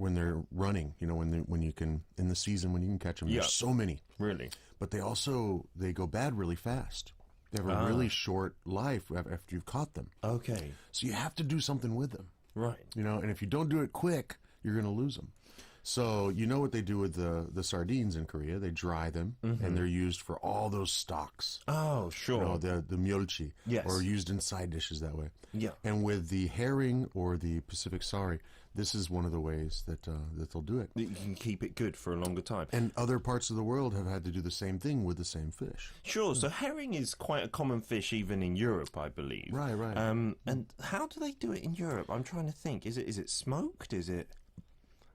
running. When you can in the season when you can catch them. Yeah. There's so many. Really. But they go bad really fast. They have a really short life after you've caught them. Okay. So you have to do something with them. Right. And if you don't do it quick, you're going to lose them. So you know what they do with the sardines in Korea? They dry them, and they're used for all those stocks. Oh, sure. The myeolchi, Yes. or used in side dishes that way. Yeah. And with the herring or the Pacific sari, this is one of the ways that they'll do it. You can keep it good for a longer time. And other parts of the world have had to do the same thing with the same fish. Sure. So herring is quite a common fish even in Europe, I believe. Right. And how do they do it in Europe? I'm trying to think. Is it smoked? Is it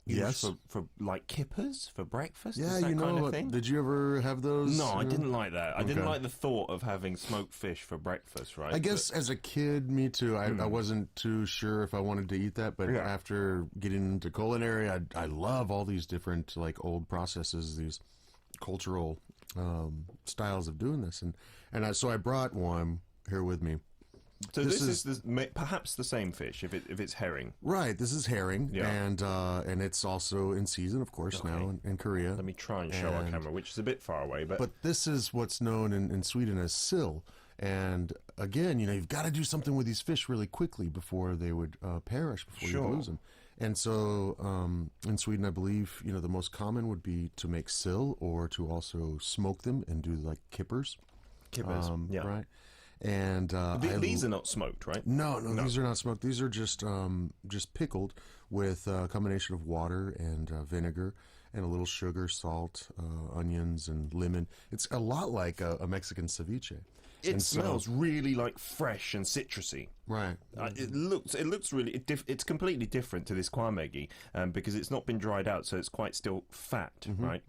used Yes. for like kippers for breakfast? Yeah, Is that kind of thing? Did you ever have those? No, I didn't like that. I didn't Okay. like the thought of having smoked fish for breakfast, right? I guess as a kid, me too. I wasn't too sure if I wanted to eat that, but Yeah. after getting into culinary, I love all these different like old processes, these cultural styles of doing this, so I brought one here with me. So this is perhaps the same fish if it's herring. Right, this is herring, Yeah. and it's also in season, of course, now in Korea. Let me try and show our camera, which is a bit far away, but But this is what's known in Sweden as sill. And again, you've got to do something with these fish really quickly before they would perish, before Sure. you lose them. And so in Sweden, I believe, the most common would be to make sill or to also smoke them and do like kippers. kippers. Yeah. Right. And These are not smoked, right? No, these are not smoked. These are just pickled with a combination of water and vinegar and a little sugar, salt, onions, and lemon. It's a lot like a Mexican ceviche. It And so- smells really like fresh and citrusy. Right. It looks really it's completely different to this kwamegi because it's not been dried out, so it's quite still fat, right?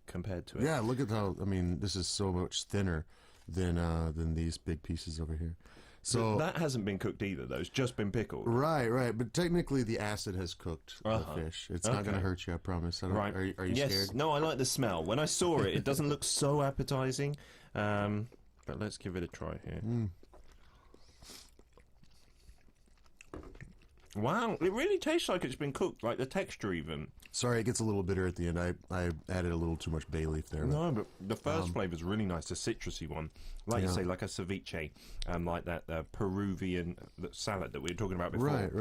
Compared to it. Yeah, look at how, I mean, this is so much thinner than these big pieces over here. So that hasn't been cooked either, though. It's just been pickled. Right. But technically, the acid has cooked the fish. It's not going to hurt you, I promise. I don't, Right. Are you yes. scared? No, I like the smell. When I saw it, it doesn't look so appetizing. But let's give it a try here. Wow, it really tastes like it's been cooked, like the texture even. Sorry, it gets a little bitter at the end. I added a little too much bay leaf there. No, but the first flavor's really nice, the citrusy one. Like you say, like a ceviche, like that Peruvian salad that we were talking about before. Right.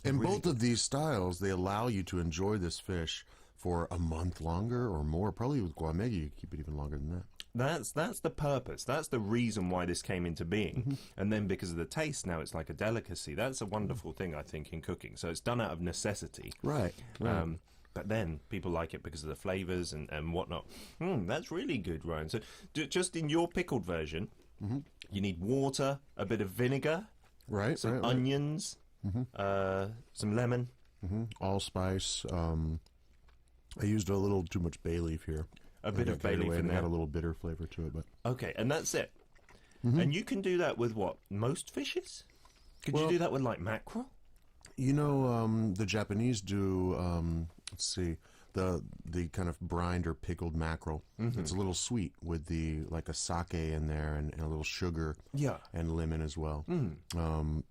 And Really both of these styles, they allow you to enjoy this fish for a month longer or more. Probably with guamegi, you keep it even longer than that. That's the purpose. That's the reason why this came into being. And then because of the taste, now it's like a delicacy. That's a wonderful thing, I think, in cooking. So it's done out of necessity. Right. But then people like it because of the flavors and whatnot. That's really good, Ryan. So just in your pickled version, you need water, a bit of vinegar, some onions, some lemon. Allspice. I used a little too much bay leaf here. A bit of bay leaf in and there. had a little bitter flavor to it, but Okay, and that's it. And you can do that with what? Most fishes? Could you do that with like mackerel? you know, the Japanese do. Let's see, the kind of brined or pickled mackerel. It's a little sweet with the like a sake in there and a little sugar. Yeah. And lemon as well.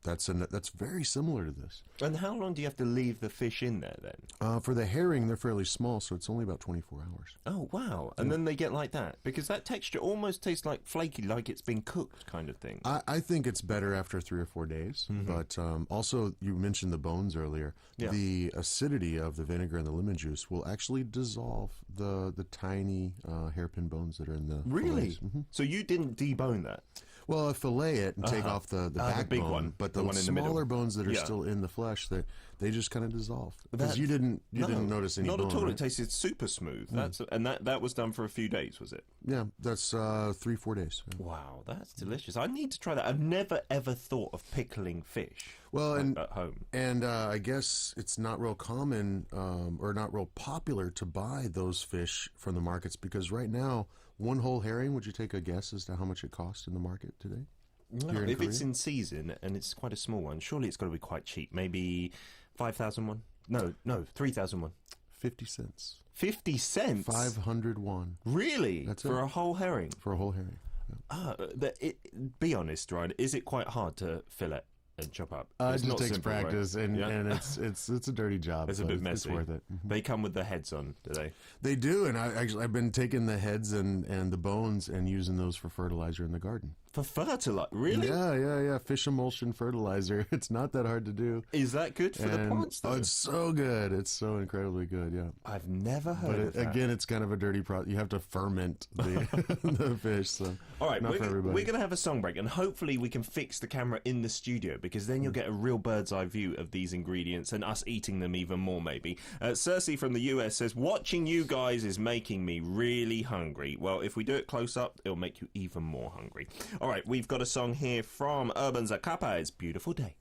That's very similar to this. And how long do you have to leave the fish in there then? For the herring, they're fairly small, so it's only about 24 hours. Oh, wow. And then they get like that? Because that texture almost tastes like flaky, like it's been cooked kind of thing. I think it's better after 3 or 4 days. But also, you mentioned the bones earlier. Yeah. The acidity of the vinegar and the lemon juice will actually dissolve the tiny hairpin bones that are in the Really? fillets. So you didn't debone that? Well, I fillet it and take off the backbone, big one, but the the one in the middle. smaller bones that are Yeah. still in the flesh, they just kind of dissolve. Because That- you didn't No, notice any not bone, at all. right? It tasted super smooth. That was done for a few days, was it? Yeah, that's 3-4 days. Yeah. Wow, that's delicious. I need to try that. I've never ever thought of pickling fish. Well, and at home. And I guess it's not real common or not real popular to buy those fish from the markets because right now, one whole herring, would you take a guess as to how much it costs in the market today? No, in if it's Korea? in season and it's quite a small one, surely it's got to be quite cheap. Maybe 5,000 won? No, 3,000 won. 50 cents. 50 cents? 500 won Really? That's for it. a whole herring? for a whole herring. Be honest, Ryan. Is it quite hard to fillet and chop up? It It's just not takes simple, right? practice, and Yeah. and it's a dirty job. It's a but bit messy. It's worth it. They come with the heads on, do they? They do, and I've been taking the heads and the bones and using those for fertilizer in the garden. For fertilizer? Really? Yeah. Fish emulsion fertilizer. It's not that hard to do. Is that good for the And- plants, though? Oh, it's so good. It's so incredibly good. Yeah. I've never heard But of that. again, it's kind of a dirty process. You have to ferment the the fish. So All right, not for everybody. we're going to have a song break, and hopefully we can fix the camera in the studio, because then you'll get a real bird's eye view of these ingredients and us eating them even more, maybe. Cersei from the US says, watching you guys is making me really hungry. Well, if we do it close up, it'll make you even more hungry. All right, we've got a song here from Urban Zacapa. It's Beautiful Day.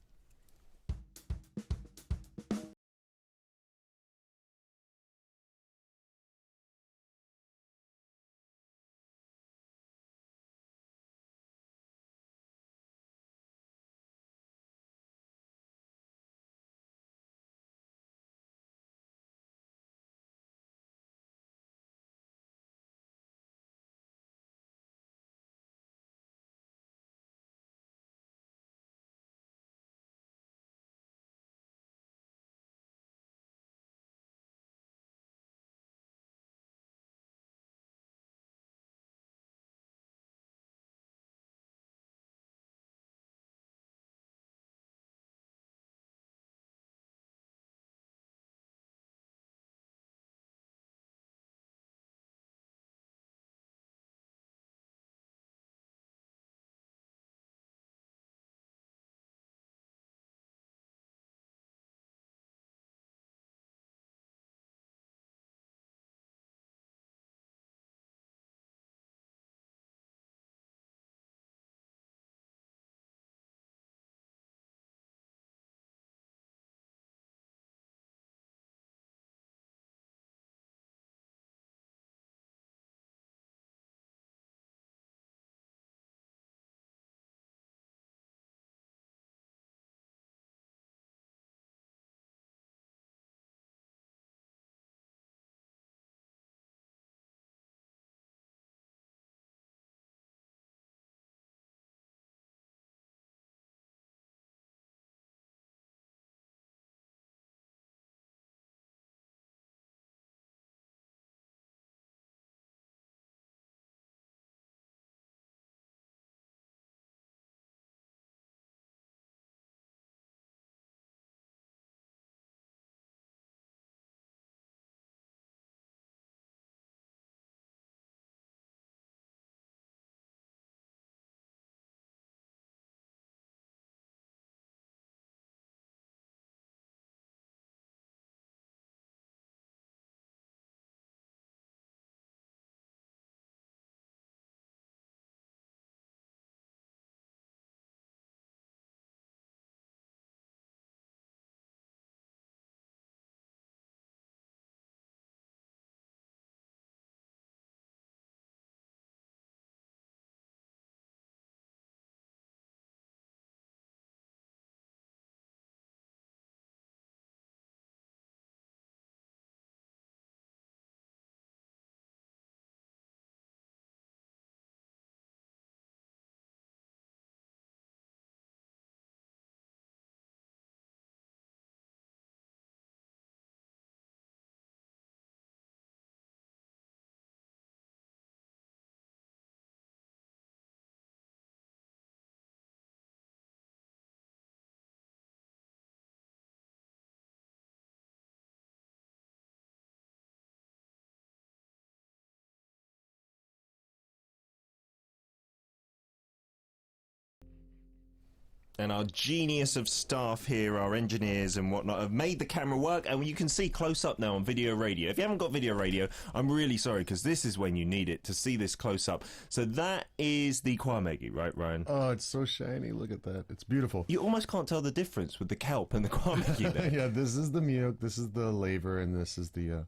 And our genius of staff here, our engineers and whatnot, have made the camera work, and you can see close up now on video radio. If you haven't got video radio, I'm really sorry, because this is when you need it to see this close up. So that is the kwamegi, right, Ryan? Oh, it's so shiny. Look at that. It's beautiful. You almost can't tell the difference with the kelp and the kwamegi there. Yeah, this is the miyok, this is the laver, and this is the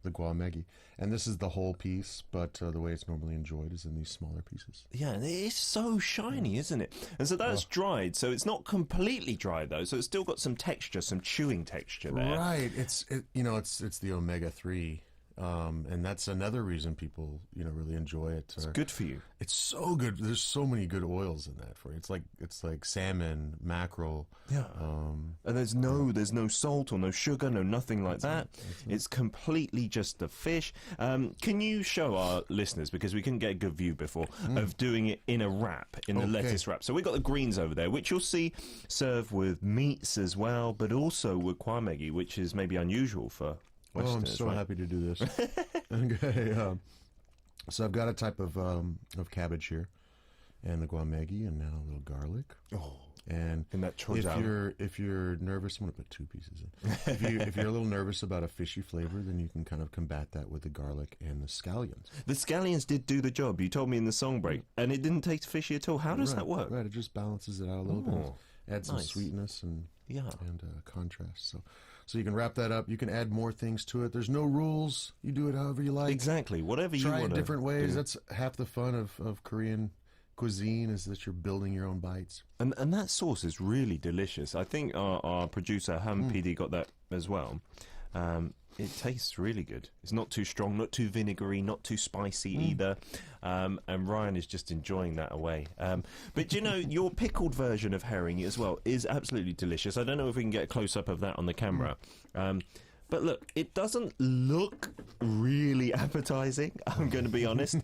guamegi. And this is the whole piece, but the way it's normally enjoyed is in these smaller pieces. Yeah, and it's so shiny, isn't it? And so that's dried, so it's not completely dry, though, so it's still got some texture, some chewing texture there. Right. It's the omega-3. And that's another reason people, really enjoy it. It's good for you. It's so good. There's so many good oils in that for you. It's like salmon, mackerel. Yeah. And there's no salt or no sugar, no nothing like that. It's completely just the fish. Can you show our listeners, because we couldn't get a good view before, of doing it in a wrap, in the lettuce wrap. So we've got the greens over there, which you'll see served with meats as well, but also with kwamegi, which is maybe unusual for Westerners, I'm so happy to do this. Okay, so I've got a type of cabbage here, and the guamegi, and now a little garlic. Oh, and that if you're nervous, I'm gonna put 2 pieces in. If you're a little nervous about a fishy flavor, then you can kind of combat that with the garlic and the scallions. The scallions did do the job. You told me in the song break, and it didn't taste fishy at all. How does that work? Right, it just balances it out a little bit, adds some sweetness and contrast. So you can wrap that up. You can add more things to it. There's no rules. You do it however you like. Exactly. Whatever you want to try it different ways. Do. That's half the fun of Korean cuisine, is that you're building your own bites. And that sauce is really delicious. I think our producer, Ham PD, got that as well. It tastes really good. It's not too strong, not too vinegary, not too spicy either. And Ryan is just enjoying that away. But, your pickled version of herring as well is absolutely delicious. I don't know if we can get a close-up of that on the camera. But look, it doesn't look really appetizing, I'm going to be honest.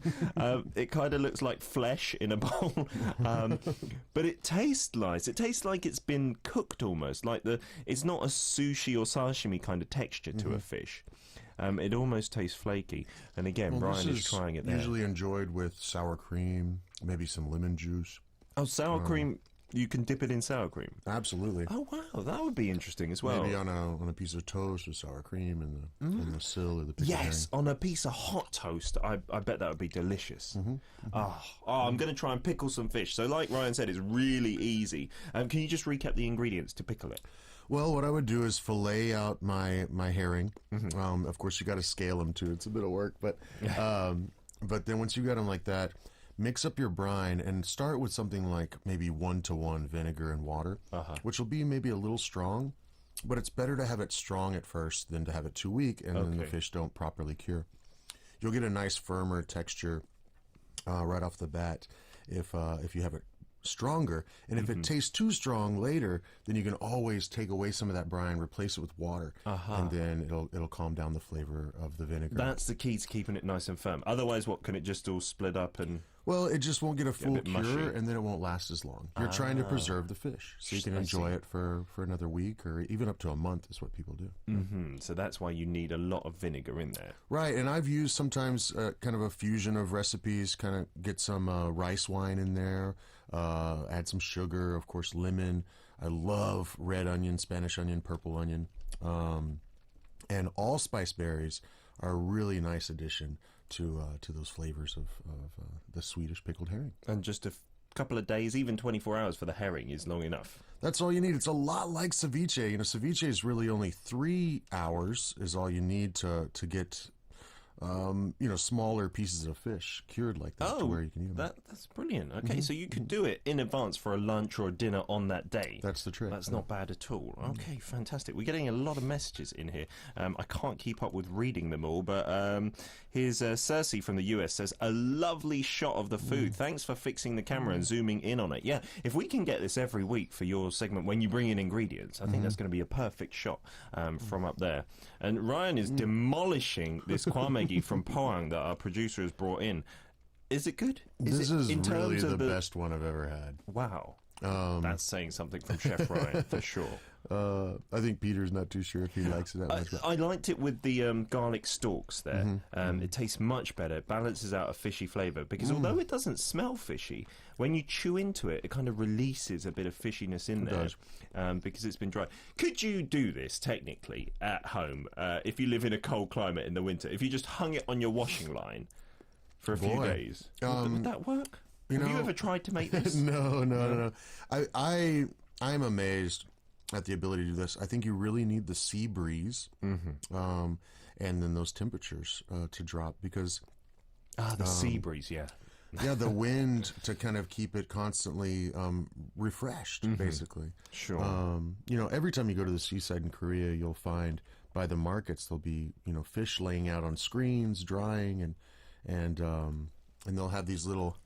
It kind of looks like flesh in a bowl. But it tastes nice. It tastes like it's been cooked almost. It's not a sushi or sashimi kind of texture to a fish. It almost tastes flaky. And again, Brian is trying it there. Usually enjoyed with sour cream, maybe some lemon juice. Oh, sour cream. You can dip it in sour cream? Absolutely. Oh, wow. That would be interesting as well. Maybe on a piece of toast with sour cream and the sill or the pickled herring. On a piece of hot toast. I bet that would be delicious. I'm going to try and pickle some fish. So like Ryan said, it's really easy. Can you just recap the ingredients to pickle it? Well, what I would do is fillet out my herring. Of course, you got to scale them too. It's a bit of work, but then once you got them like that, mix up your brine and start with something like maybe 1-to-1 vinegar and water, which will be maybe a little strong, but it's better to have it strong at first than to have it too weak, and then the fish don't properly cure. You'll get a nice firmer texture right off the bat if you have it stronger, and if it tastes too strong later, then you can always take away some of that brine, replace it with water, and then it'll calm down the flavor of the vinegar. That's the key to keeping it nice and firm. Otherwise, what can it just all split up and? Well, it just won't get a full cure, mushy. and then it won't last as long. You're trying to preserve the fish, so you can enjoy it for another week or even up to a month is what people do. So that's why you need a lot of vinegar in there. Right, and I've used sometimes kind of a fusion of recipes, kind of get some rice wine in there, add some sugar, of course, lemon. I love red onion, Spanish onion, purple onion. And allspice berries are a really nice addition to those flavors of the Swedish pickled herring. And just a couple of days, even 24 hours for the herring is long enough. That's all you need. It's a lot like ceviche. Ceviche is really only 3 hours is all you need to get smaller pieces of fish cured like that to where you can eat them. That's brilliant. Okay, so you could do it in advance for a lunch or a dinner on that day. That's the trick. That's not bad at all. Okay, fantastic. We're getting a lot of messages in here. I can't keep up with reading them all, but here's Cersei from the US says, a lovely shot of the food. Thanks for fixing the camera and zooming in on it. Yeah, if we can get this every week for your segment when you bring in ingredients, I think that's going to be a perfect shot from up there. And Ryan is demolishing this kwamegi from Pohang that our producer has brought in. Is it good? This is really the best one I've ever had. Wow. That's saying something from Chef Ryan, for sure. I think Peter's not too sure if he likes it that much. I liked it with the garlic stalks there. It tastes much better. It balances out a fishy flavour because although it doesn't smell fishy, when you chew into it, it kind of releases a bit of fishiness in there because it's been dry. Could you do this technically at home if you live in a cold climate in the winter? If you just hung it on your washing line for a few days, would that work? Have you ever tried to make this? No. I'm amazed at the ability to do this. I think you really need the sea breeze, and then those temperatures to drop because the sea breeze, yeah, the wind to kind of keep it constantly refreshed, basically. Sure. Every time you go to the seaside in Korea, you'll find by the markets there'll be fish laying out on screens, drying, and they'll have these little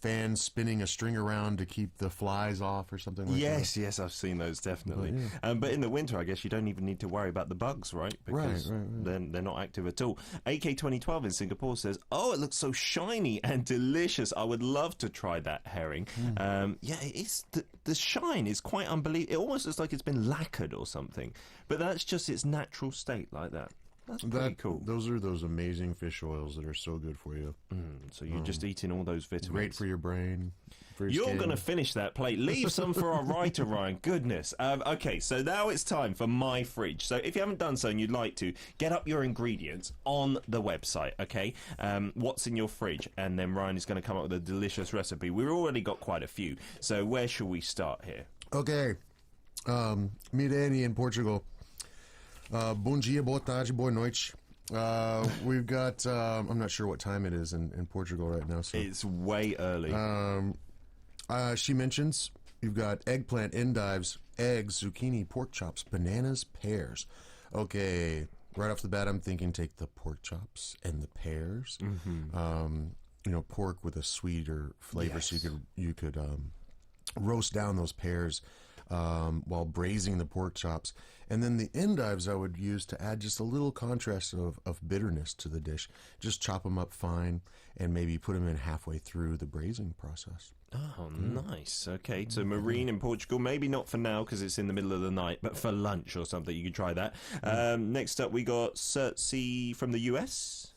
fans spinning a string around to keep the flies off or something like that. Yes, I've seen those, definitely. But in the winter, I guess you don't even need to worry about the bugs, right? Because they're not active at all. AK2012 in Singapore says, oh, it looks so shiny and delicious. I would love to try that herring. It's the shine is quite unbelievable. It almost looks like it's been lacquered or something. But that's just its natural state like that. That's pretty cool. Those are those amazing fish oils that are so good for you. So you're just eating all those vitamins. Great for your brain. You're going to finish that plate. Leave some for our writer, Ryan. Goodness. Okay, so now it's time for my fridge. So if you haven't done so and you'd like to, get up your ingredients on the website, okay? What's in your fridge? And then Ryan is going to come up with a delicious recipe. We've already got quite a few. So where shall we start here? Okay. Mireni in Portugal. Bom dia, boa tarde, boa noite. We've got, I'm not sure what time it is in Portugal right now. So it's way early. She mentions you've got eggplant, endives, eggs, zucchini, pork chops, bananas, pears. Okay, right off the bat, I'm thinking take the pork chops and the pears. Pork with a sweeter flavor, so you could roast down those pears while braising the pork chops. And then the endives I would use to add just a little contrast of bitterness to the dish. Just chop them up fine and maybe put them in halfway through the braising process. Oh, nice. Okay, so marine in Portugal, maybe not for now because it's in the middle of the night, but for lunch or something, you could try that. Next up, we got Surtsey from the US.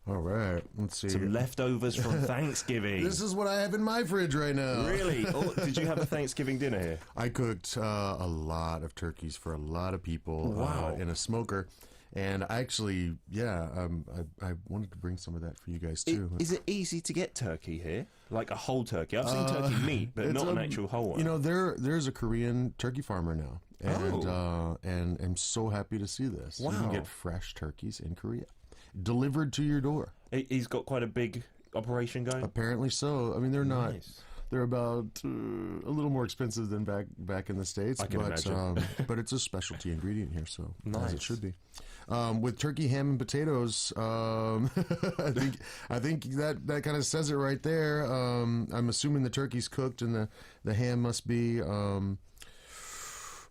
All right, let's see. Some leftovers from Thanksgiving. This is what I have in my fridge right now. Really? Oh, did you have a Thanksgiving dinner here? I cooked a lot of turkeys for a lot of people in a smoker. And I actually, I wanted to bring some of that for you guys, too. Is it easy to get turkey here? Like a whole turkey? I've seen turkey meat, but not an actual whole one. There's a Korean turkey farmer now. And I'm so happy to see this. Wow. You can get fresh turkeys in Korea. Delivered to your door. He's got quite a big operation going? Apparently so. I mean, they're not... Nice. They're about a little more expensive than back in the States. I can imagine. But it's a specialty ingredient here, so nice. As it should be. With turkey, ham, and potatoes, I think that kind of says it right there. I'm assuming the turkey's cooked and the ham must be...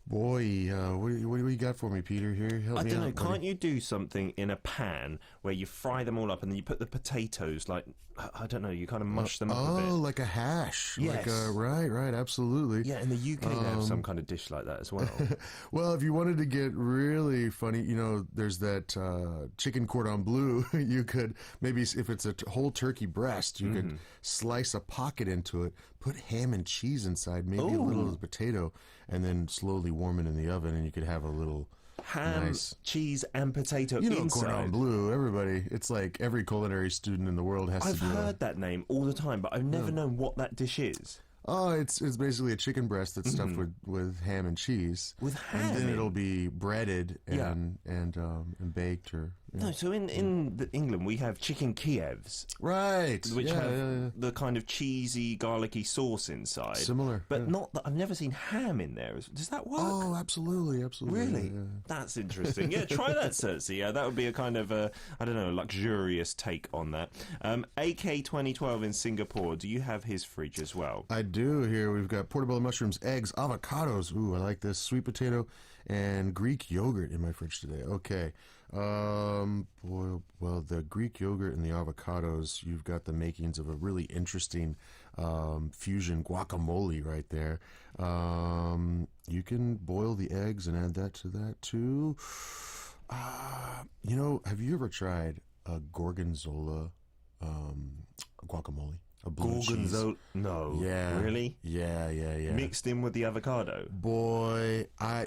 what do you got for me, Peter? Here, help me out. I don't know. Can't you do something in a pan where you fry them all up and then you put the potatoes, like, I don't know, you kind of mush them up a bit? Oh, like a hash. Yes. Right, absolutely. Yeah, in the UK they have some kind of dish like that as well. Well, if you wanted to get really funny, there's that chicken cordon bleu. You could, maybe if it's a whole turkey breast, you could slice a pocket into it, put ham and cheese inside, maybe a little of the potato, and then slowly warm it in the oven, and you could have a little ham, cheese, and potato inside. Cordon bleu, everybody. It's like every culinary student in the world has to do. I've heard that name all the time, but I've never known what that dish is. Oh, it's basically a chicken breast that's stuffed with ham and cheese. With ham, and then it'll be breaded and baked or. No, so in England we have chicken Kievs, right? Which have the kind of cheesy, garlicky sauce inside. Similar, but not that. I've never seen ham in there. Does that work? Oh, absolutely. Really? Yeah. That's interesting. Yeah, try that, Cersei. Yeah, that would be a kind of luxurious take on that. AK2012 in Singapore. Do you have his fridge as well? I do. Here we've got portobello mushrooms, eggs, avocados. Ooh, I like this. Sweet potato and Greek yogurt in my fridge today. Okay. Boy, well, the Greek yogurt and the avocados, you've got the makings of a really interesting fusion guacamole right there. You can boil the eggs and add that to that too. Have you ever tried a gorgonzola guacamole? A blue cheese? Gorgonzola? No. Yeah. Really? Yeah. Mixed in with the avocado? Boy,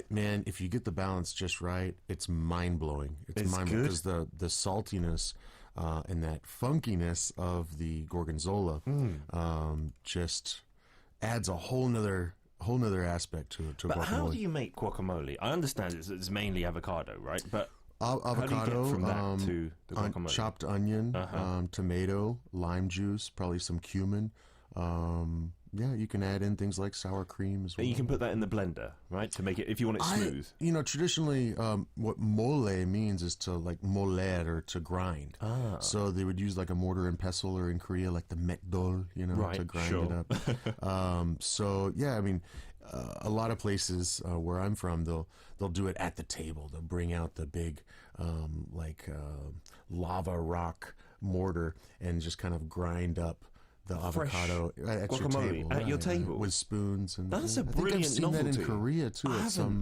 man, if you get the balance just right, it's mind-blowing. It's mind-blowing good? because the saltiness and that funkiness of the gorgonzola just adds a whole nother aspect to But guacamole. how do you make guacamole? I understand it's mainly avocado, right? But Avocado, how do you get from that to the guacamole? chopped onion, tomato, lime juice, probably some cumin. You can add in things like sour cream as well. You can put that in the blender, right, to make it, if you want it smooth. Traditionally, what mole means is to like moler or to grind. So they would use like a mortar and pestle, or in Korea like the metdol, to grind it up. A lot of places where I'm from, they'll do it at the table. They'll bring out the big lava rock mortar and just kind of grind up the avocado at your guacamole table. at your table with spoons. And that's I a think brilliant I've seen novelty. that in Korea too.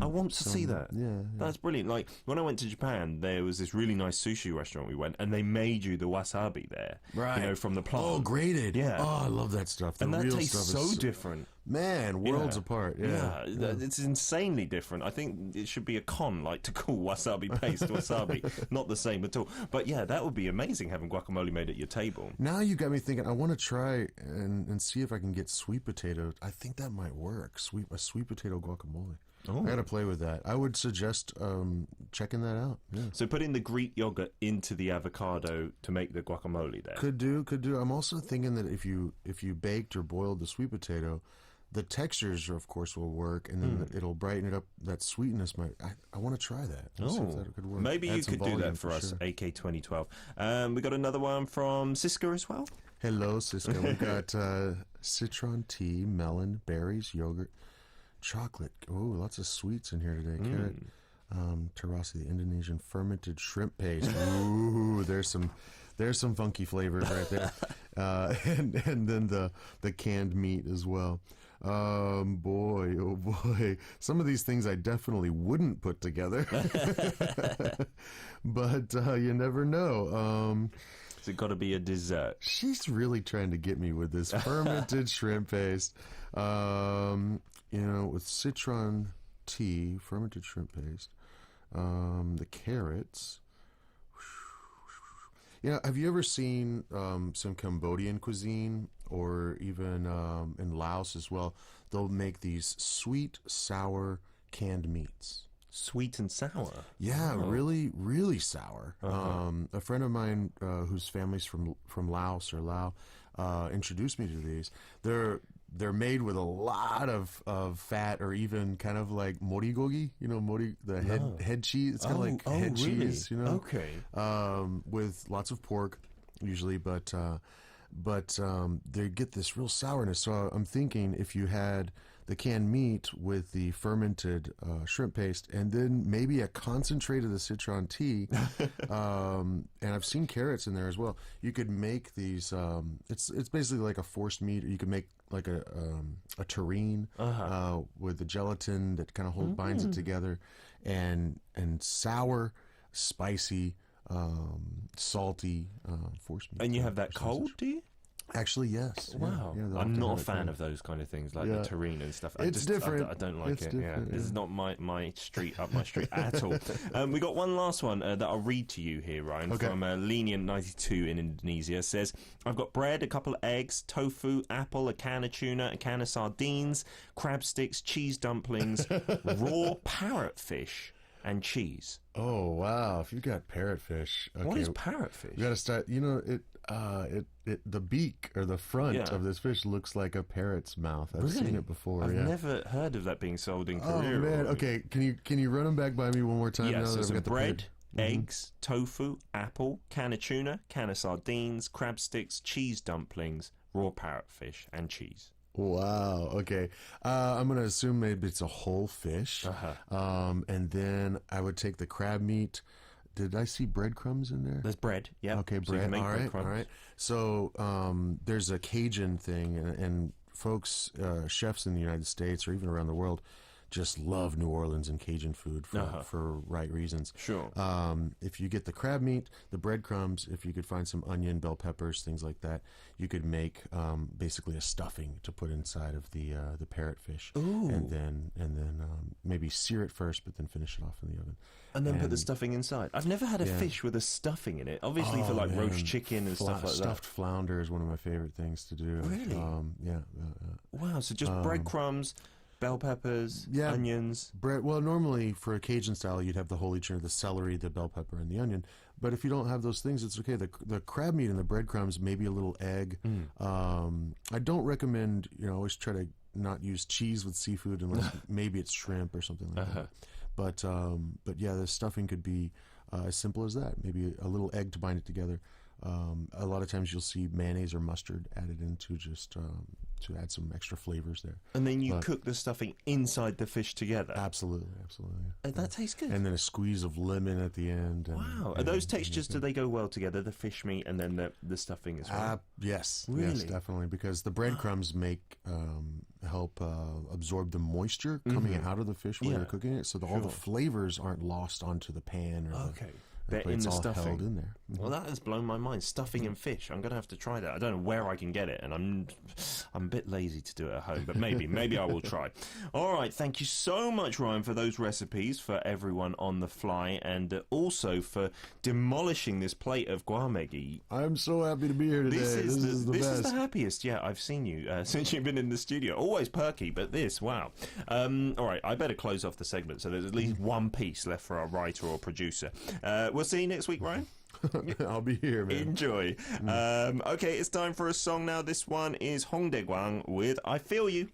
I want to see that. Yeah. That's brilliant. Like when I went to Japan, there was this really nice sushi restaurant we went, and they made you the wasabi there, Right. From the plant. Oh, grated. Yeah. Oh, I love that stuff. The and that real tastes stuff so is different. Man, worlds apart. Yeah. It's insanely different. I think it should be a con, like to call wasabi paste wasabi, not the same at all. But yeah, that would be amazing having guacamole made at your table. Now you got me thinking. I want to try and see if I can get sweet potato. I think that might work. A sweet potato guacamole. Oh. I got to play with that. I would suggest checking that out. Yeah. So putting the Greek yogurt into the avocado to make the guacamole there. Could do. I'm also thinking that if you baked or boiled the sweet potato, the textures, of course, will work, and then it'll brighten it up. That sweetness might. I want to try that. Let's see if that could work. Maybe Add you some could do volume that for us, sure. AK 2012. We got another one from Siska as well. Hello, Siska. We've got citron tea, melon, berries, yogurt, chocolate. Oh, lots of sweets in here today. Carrot, terasi, the Indonesian fermented shrimp paste. Ooh, there's some funky flavors right there. And then the canned meat as well. Oh boy. Some of these things I definitely wouldn't put together. But you never know. Has it got to be a dessert? She's really trying to get me with this fermented shrimp paste. With citron tea, fermented shrimp paste, the carrots. Have you ever seen some Cambodian cuisine, or even in Laos as well? They'll make these sweet, sour canned meats. Sweet and sour? Yeah, really, really sour. A friend of mine whose family's from Laos or Lao introduced me to these. They're made with a lot of fat, or even kind of like morigogi, head cheese. It's kind of like head cheese, Okay. With lots of pork usually, but they get this real sourness. So I'm thinking if you had the canned meat with the fermented shrimp paste, and then maybe a concentrate of the citron tea, and I've seen carrots in there as well. You could make these. It's basically like a forced meat, or you could make like a terrine with the gelatin that kind of binds it together, and sour, spicy, salty forced meat. And you have that cold, do you? Actually, yes. Wow. Yeah, I'm not a fan of those kind of things, like the terrine and stuff. It's different. I don't like it. Yeah. This is not my street, up my street at all. We got one last one that I'll read to you here, Ryan, from Lenient92 in Indonesia. Says, I've got bread, a couple of eggs, tofu, apple, a can of tuna, a can of sardines, crab sticks, cheese dumplings, raw parrotfish, and cheese. Oh, wow. If you've got parrotfish. Okay. What is parrotfish? You got to start, the beak or the front of this fish looks like a parrot's mouth. I've seen it before. I've never heard of that being sold in Korea. Oh man, okay. Can you run them back by me one more time? Yeah, so some bread, the eggs, tofu, apple, can of tuna, can of sardines, crab sticks, cheese dumplings, raw parrotfish, and cheese. Wow. Okay. I'm gonna assume maybe it's a whole fish, and then I would take the crab meat, Did I see breadcrumbs in there? There's bread, yeah. Okay, So you can bread. make All right, breadcrumbs. all right. So there's a Cajun thing, and folks, chefs in the United States or even around the world, just love New Orleans and Cajun food for right reasons. Sure. If you get the crab meat, the breadcrumbs, if you could find some onion, bell peppers, things like that, you could make basically a stuffing to put inside of the parrotfish. Ooh. And then maybe sear it first, but then finish it off in the oven. And then put the stuffing inside. I've never had a fish with a stuffing in it. Obviously for like roast chicken and stuff like that. Stuffed flounder is one of my favorite things to do. Really? Yeah. Wow, so just breadcrumbs, bell peppers, Yeah. onions. Well, normally for a Cajun style, you'd have the holy trinity, the celery, the bell pepper, and the onion. But if you don't have those things, it's okay. The crab meat and the breadcrumbs, maybe a little egg. I don't recommend, always try to not use cheese with seafood unless maybe it's shrimp or something like that. But yeah, the stuffing could be as simple as that. Maybe a little egg to bind it together. A lot of times you'll see mayonnaise or mustard added into just to add some extra flavors there. And then you cook the stuffing inside the fish together. Absolutely. And that tastes good. And then a squeeze of lemon at the end. Wow. Are those textures, do they go well together? The fish meat and then the stuffing as well? Yes. Really? Yes, definitely. Because the breadcrumbs help absorb the moisture coming out of the fish while you're cooking it, so all the flavors aren't lost onto the pan. Or They're in it's the all stuffing. held in there. Well, that has blown my mind. Stuffing and fish. I'm going to have to try that. I don't know where I can get it, and I'm a bit lazy to do it at home, but maybe I will try. All right, thank you so much, Ryan, for those recipes for everyone on the fly, and also for demolishing this plate of guamegi. I'm so happy to be here today. This is the best. This is the happiest, I've seen you since you've been in the studio. Always perky, but this, wow. All right, I better close off the segment, so there's at least one piece left for our writer or producer. We'll see you next week, Ryan. I'll be here, man. Enjoy. Okay, it's time for a song now. This one is Hong Dae-gwang with I Feel You.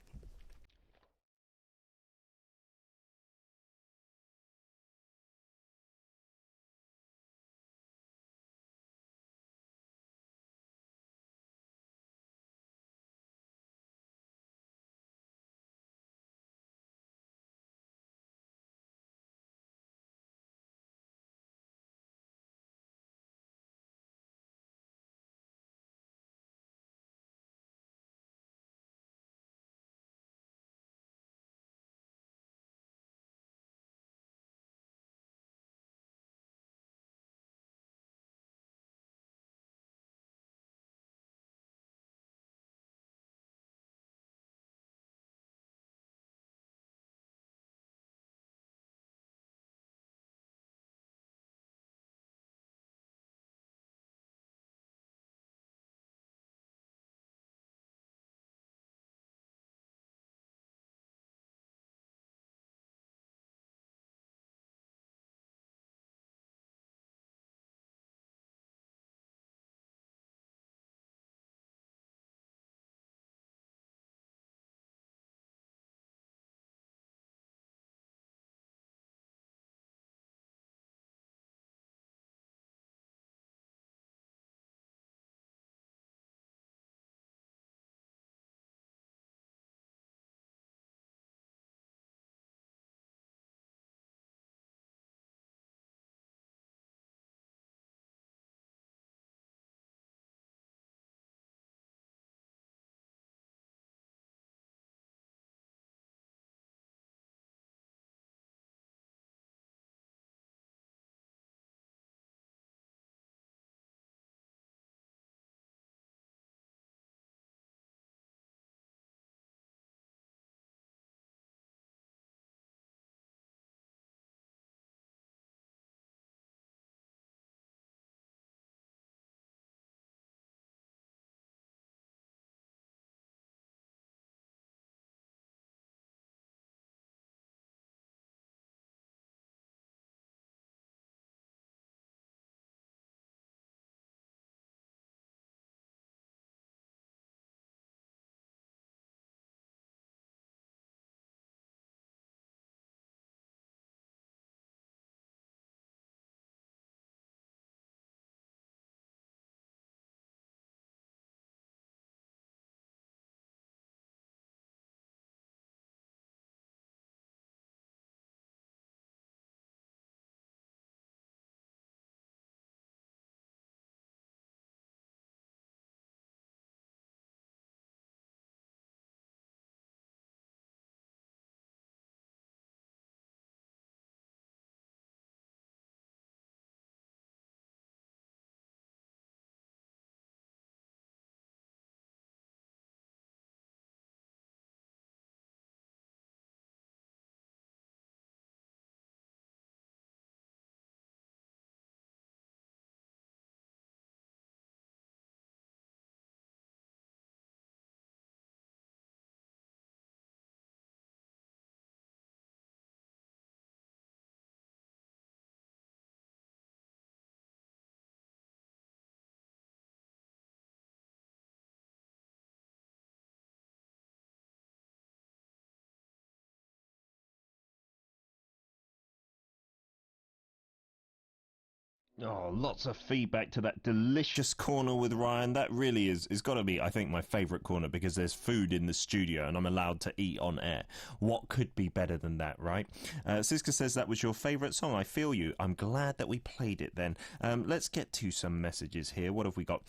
Oh, lots of feedback to that delicious corner with Ryan. That really is got to be, I think, my favourite corner because there's food in the studio and I'm allowed to eat on air. What could be better than that, right? Siska says that was your favourite song. I feel you. I'm glad that we played it then. Let's get to some messages here. What have we got?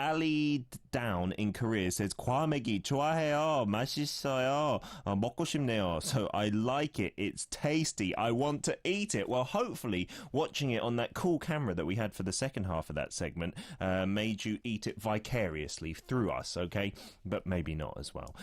Ali Down in Korea says, 과메기 좋아해요. 맛있어요. 먹고 싶네요. So I like it. It's tasty. I want to eat it. Well, hopefully, watching it on that cool camera that we had for the second half of that segment made you eat it vicariously through us, okay? But maybe not as well.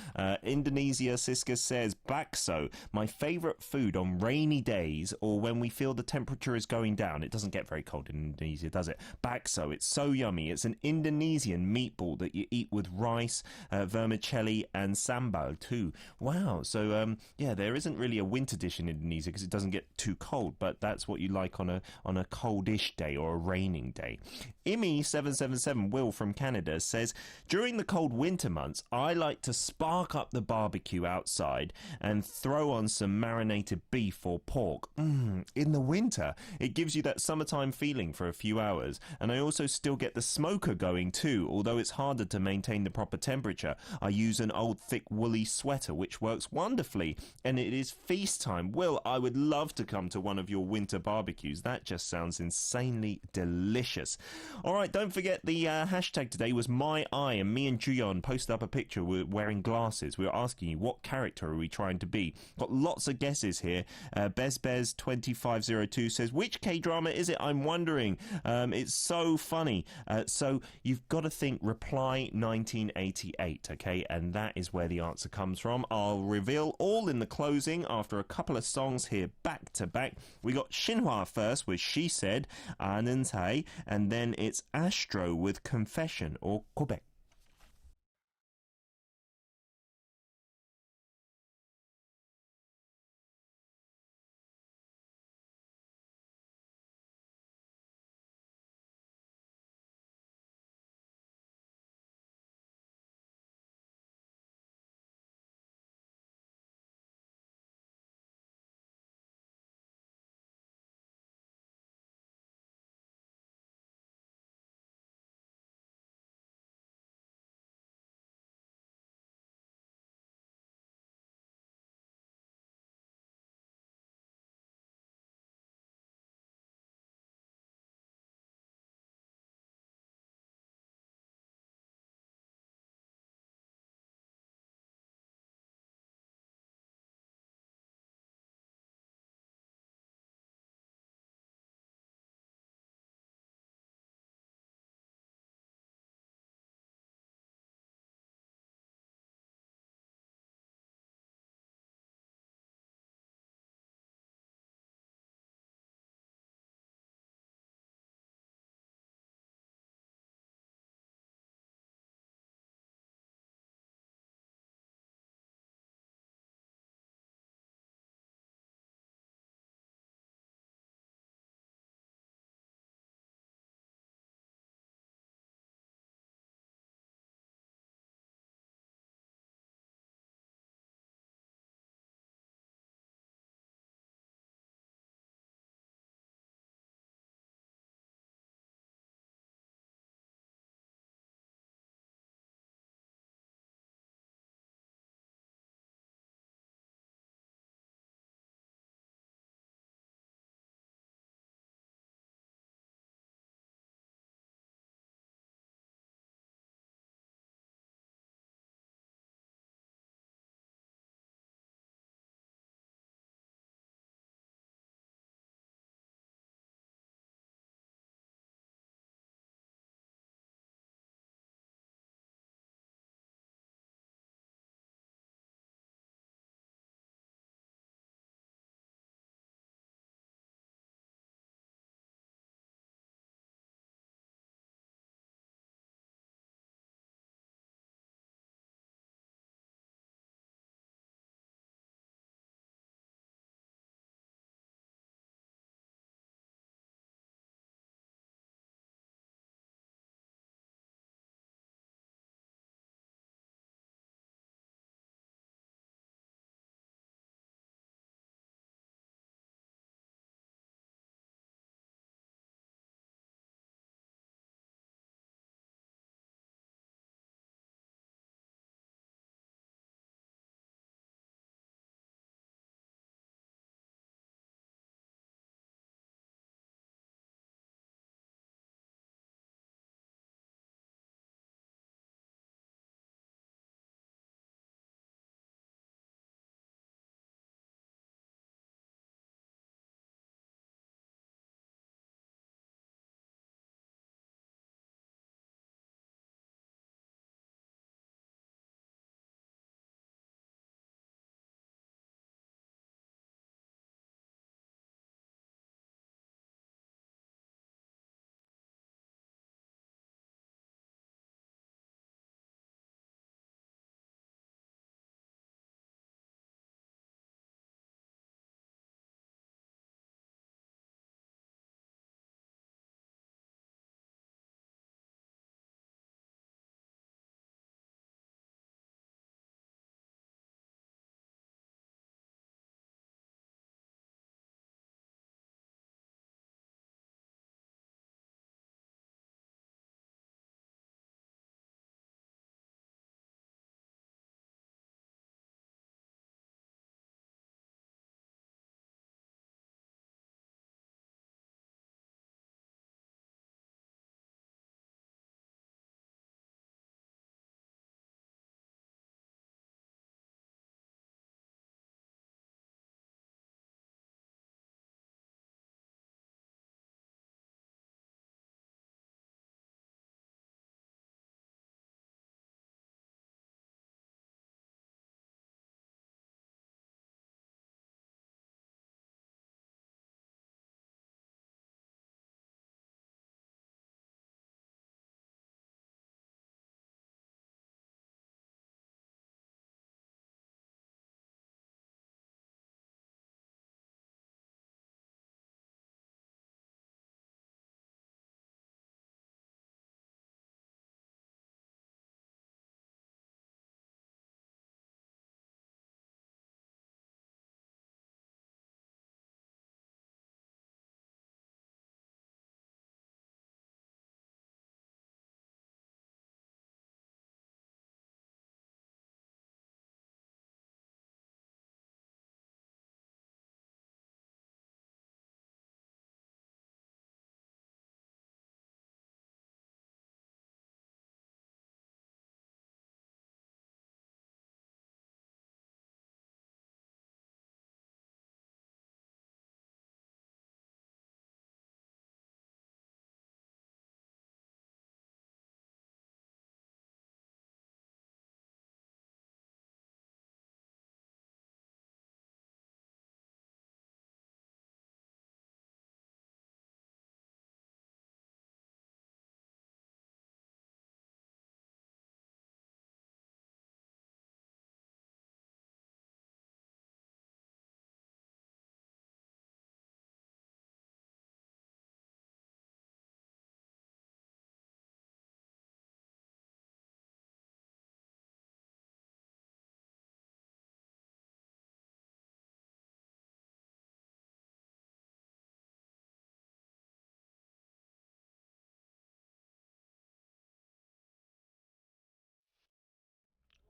Indonesia, Siska says, bakso, my favourite food on rainy days or when we feel the temperature is going down. It doesn't get very cold in Indonesia, does it? Bakso, it's so yummy. It's an Indonesian meatball that you eat with rice, vermicelli and sambal too. Wow, so yeah, there isn't really a winter dish in Indonesia because it doesn't get too cold, but that's what you like on a coldish day or a raining day. Imi777 Will from Canada says, during the cold winter months, I like to spark up the barbecue outside and throw on some marinated beef or pork. In the winter, it gives you that summertime feeling for a few hours, and I also still get the smoker going too, although it's harder to maintain the proper temperature. I use an old thick woolly sweater, which works wonderfully, and it is feast time. Will, I would love to come to one of your winter barbecues. That just sounds insanely delicious. All right, don't forget the hashtag today was my eye, and me and Juyeon posted up a picture wearing glasses. We were asking you, what character are we trying to be? Got lots of guesses here. BezBez2502 says, which K-drama is it? I'm wondering. It's so funny. So you've got to think Reply 1988, okay? And that is where the answer comes from. I'll reveal all in the closing after a couple of songs here back to back. We got Shinhwa first with She Said, 아는 사이, and then it's Astro with Confession or 고백.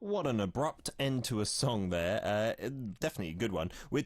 What an abrupt end to a song there. Definitely a good one. We're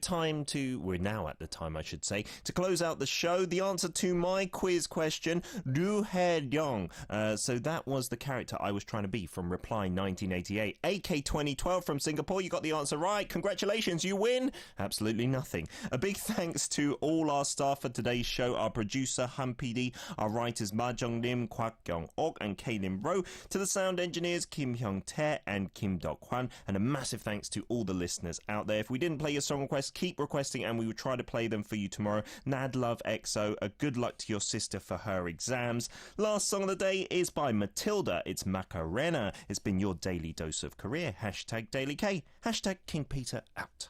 now at the time, I should say, to close out the show. The answer to my quiz question, Ru He-ryong. So that was the character I was trying to be from Reply 1988. AK 2012 from Singapore, you got the answer right. Congratulations, you win. Absolutely nothing. A big thanks to all our staff for today's show, our producer, Han PD, our writers, Ma Jung Lim, Kwak Kyung Ok, and Kaylin Rowe, to the sound engineers, Kim Hyung Tae and Kim Dok-hwan, and a massive thanks to all the listeners out there. If we didn't play your song requests, keep requesting and we will try to play them for you tomorrow. Nad Love EXO, a good luck to your sister for her exams. Last song of the day is by Matilda. It's Macarena. It's been your daily dose of Korea. Hashtag DailyK. Hashtag King Peter out.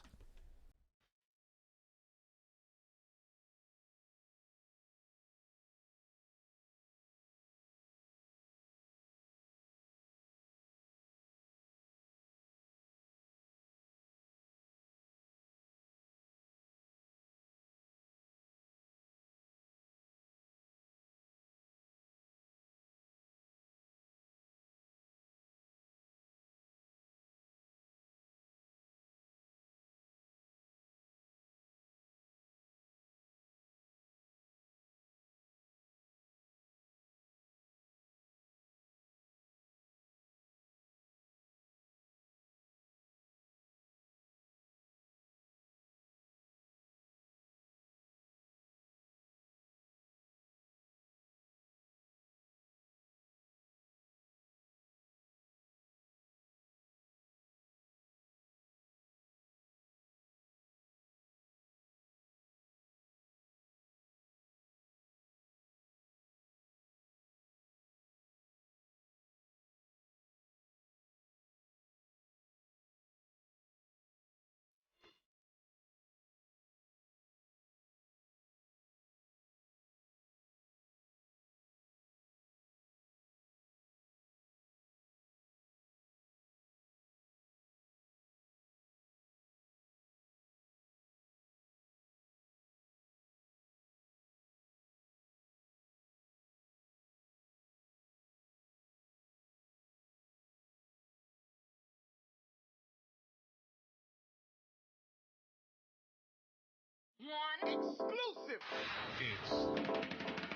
One exclusive.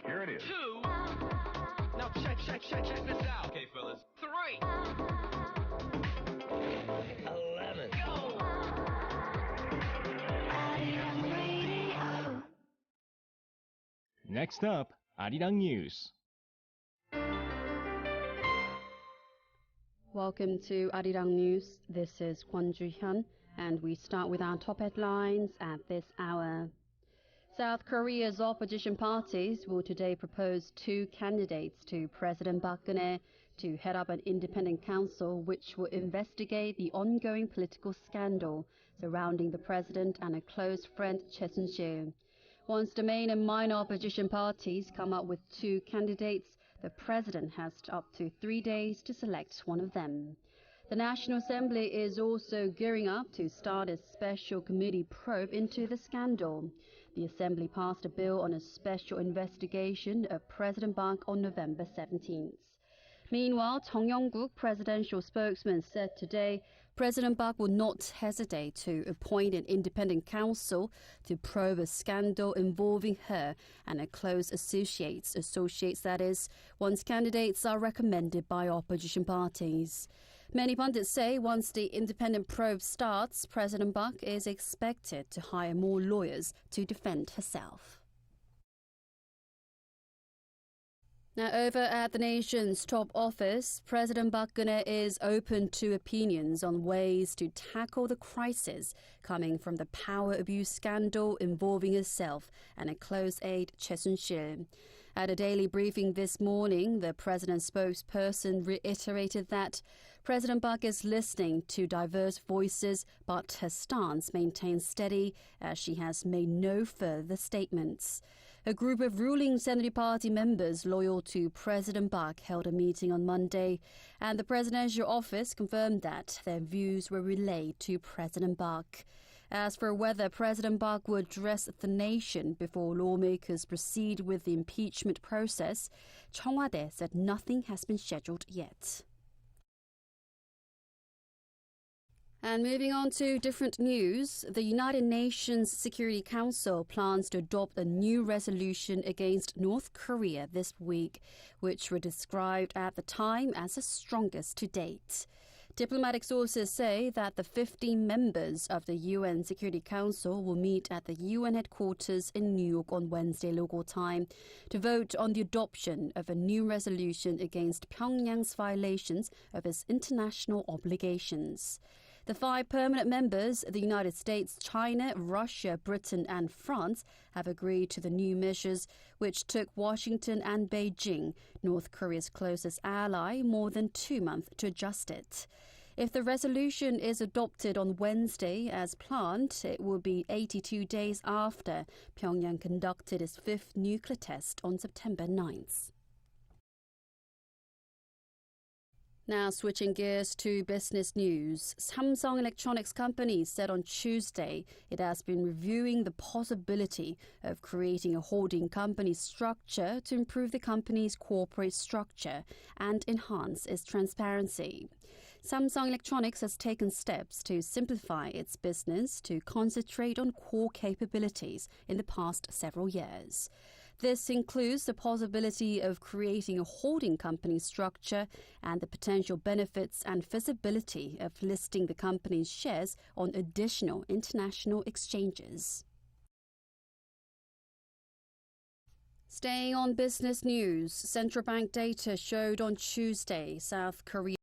Here it is. Two. Now check this out. Okay, fellas. 3. 11. Go. Next up, Arirang News. Welcome to Arirang News. This is Kwon Ju-hyun, and we start with our top headlines at this hour. South Korea's opposition parties will today propose 2 candidates to President Park Geun-hye to head up an independent council which will investigate the ongoing political scandal surrounding the president and a close friend Choi Soon-sil. Once the main and minor opposition parties come up with 2 candidates, the president has up to 3 days to select one of them. The National Assembly is also gearing up to start a special committee probe into the scandal. The Assembly passed a bill on a special investigation of President Park on November 17th. Meanwhile, Chung Yong-guk, presidential spokesman, said today President Park will not hesitate to appoint an independent council to probe a scandal involving her and her close associates that is, once candidates are recommended by opposition parties. Many pundits say once the independent probe starts, President Park is expected to hire more lawyers to defend herself. Now, over at the nation's top office, President Park Geun-hye is open to opinions on ways to tackle the crisis coming from the power abuse scandal involving herself and a close aide, Choi Soon-sil. At a daily briefing this morning, the president's spokesperson reiterated that President Park is listening to diverse voices, but her stance maintains steady as she has made no further statements. A group of ruling Senate Party members loyal to President Park held a meeting on Monday, and the presidential office confirmed that their views were relayed to President Park. As for whether President Park will address the nation before lawmakers proceed with the impeachment process, Cheong Wa-dae said nothing has been scheduled yet. And moving on to different news, the United Nations Security Council plans to adopt a new resolution against North Korea this week, which were described at the time as the strongest to date. Diplomatic sources say that the 15 members of the UN Security Council will meet at the UN headquarters in New York on Wednesday local time to vote on the adoption of a new resolution against Pyongyang's violations of its international obligations. The 5 permanent members, the United States, China, Russia, Britain and France, have agreed to the new measures, which took Washington and Beijing, North Korea's closest ally, more than 2 months to adjust it. If the resolution is adopted on Wednesday as planned, it will be 82 days after Pyongyang conducted its 5th nuclear test on September 9th. Now switching gears to business news. Samsung Electronics Company said on Tuesday it has been reviewing the possibility of creating a holding company structure to improve the company's corporate structure and enhance its transparency. Samsung Electronics has taken steps to simplify its business to concentrate on core capabilities in the past several years. This includes the possibility of creating a holding company structure and the potential benefits and feasibility of listing the company's shares on additional international exchanges. Staying on business news, central bank data showed on Tuesday South Korea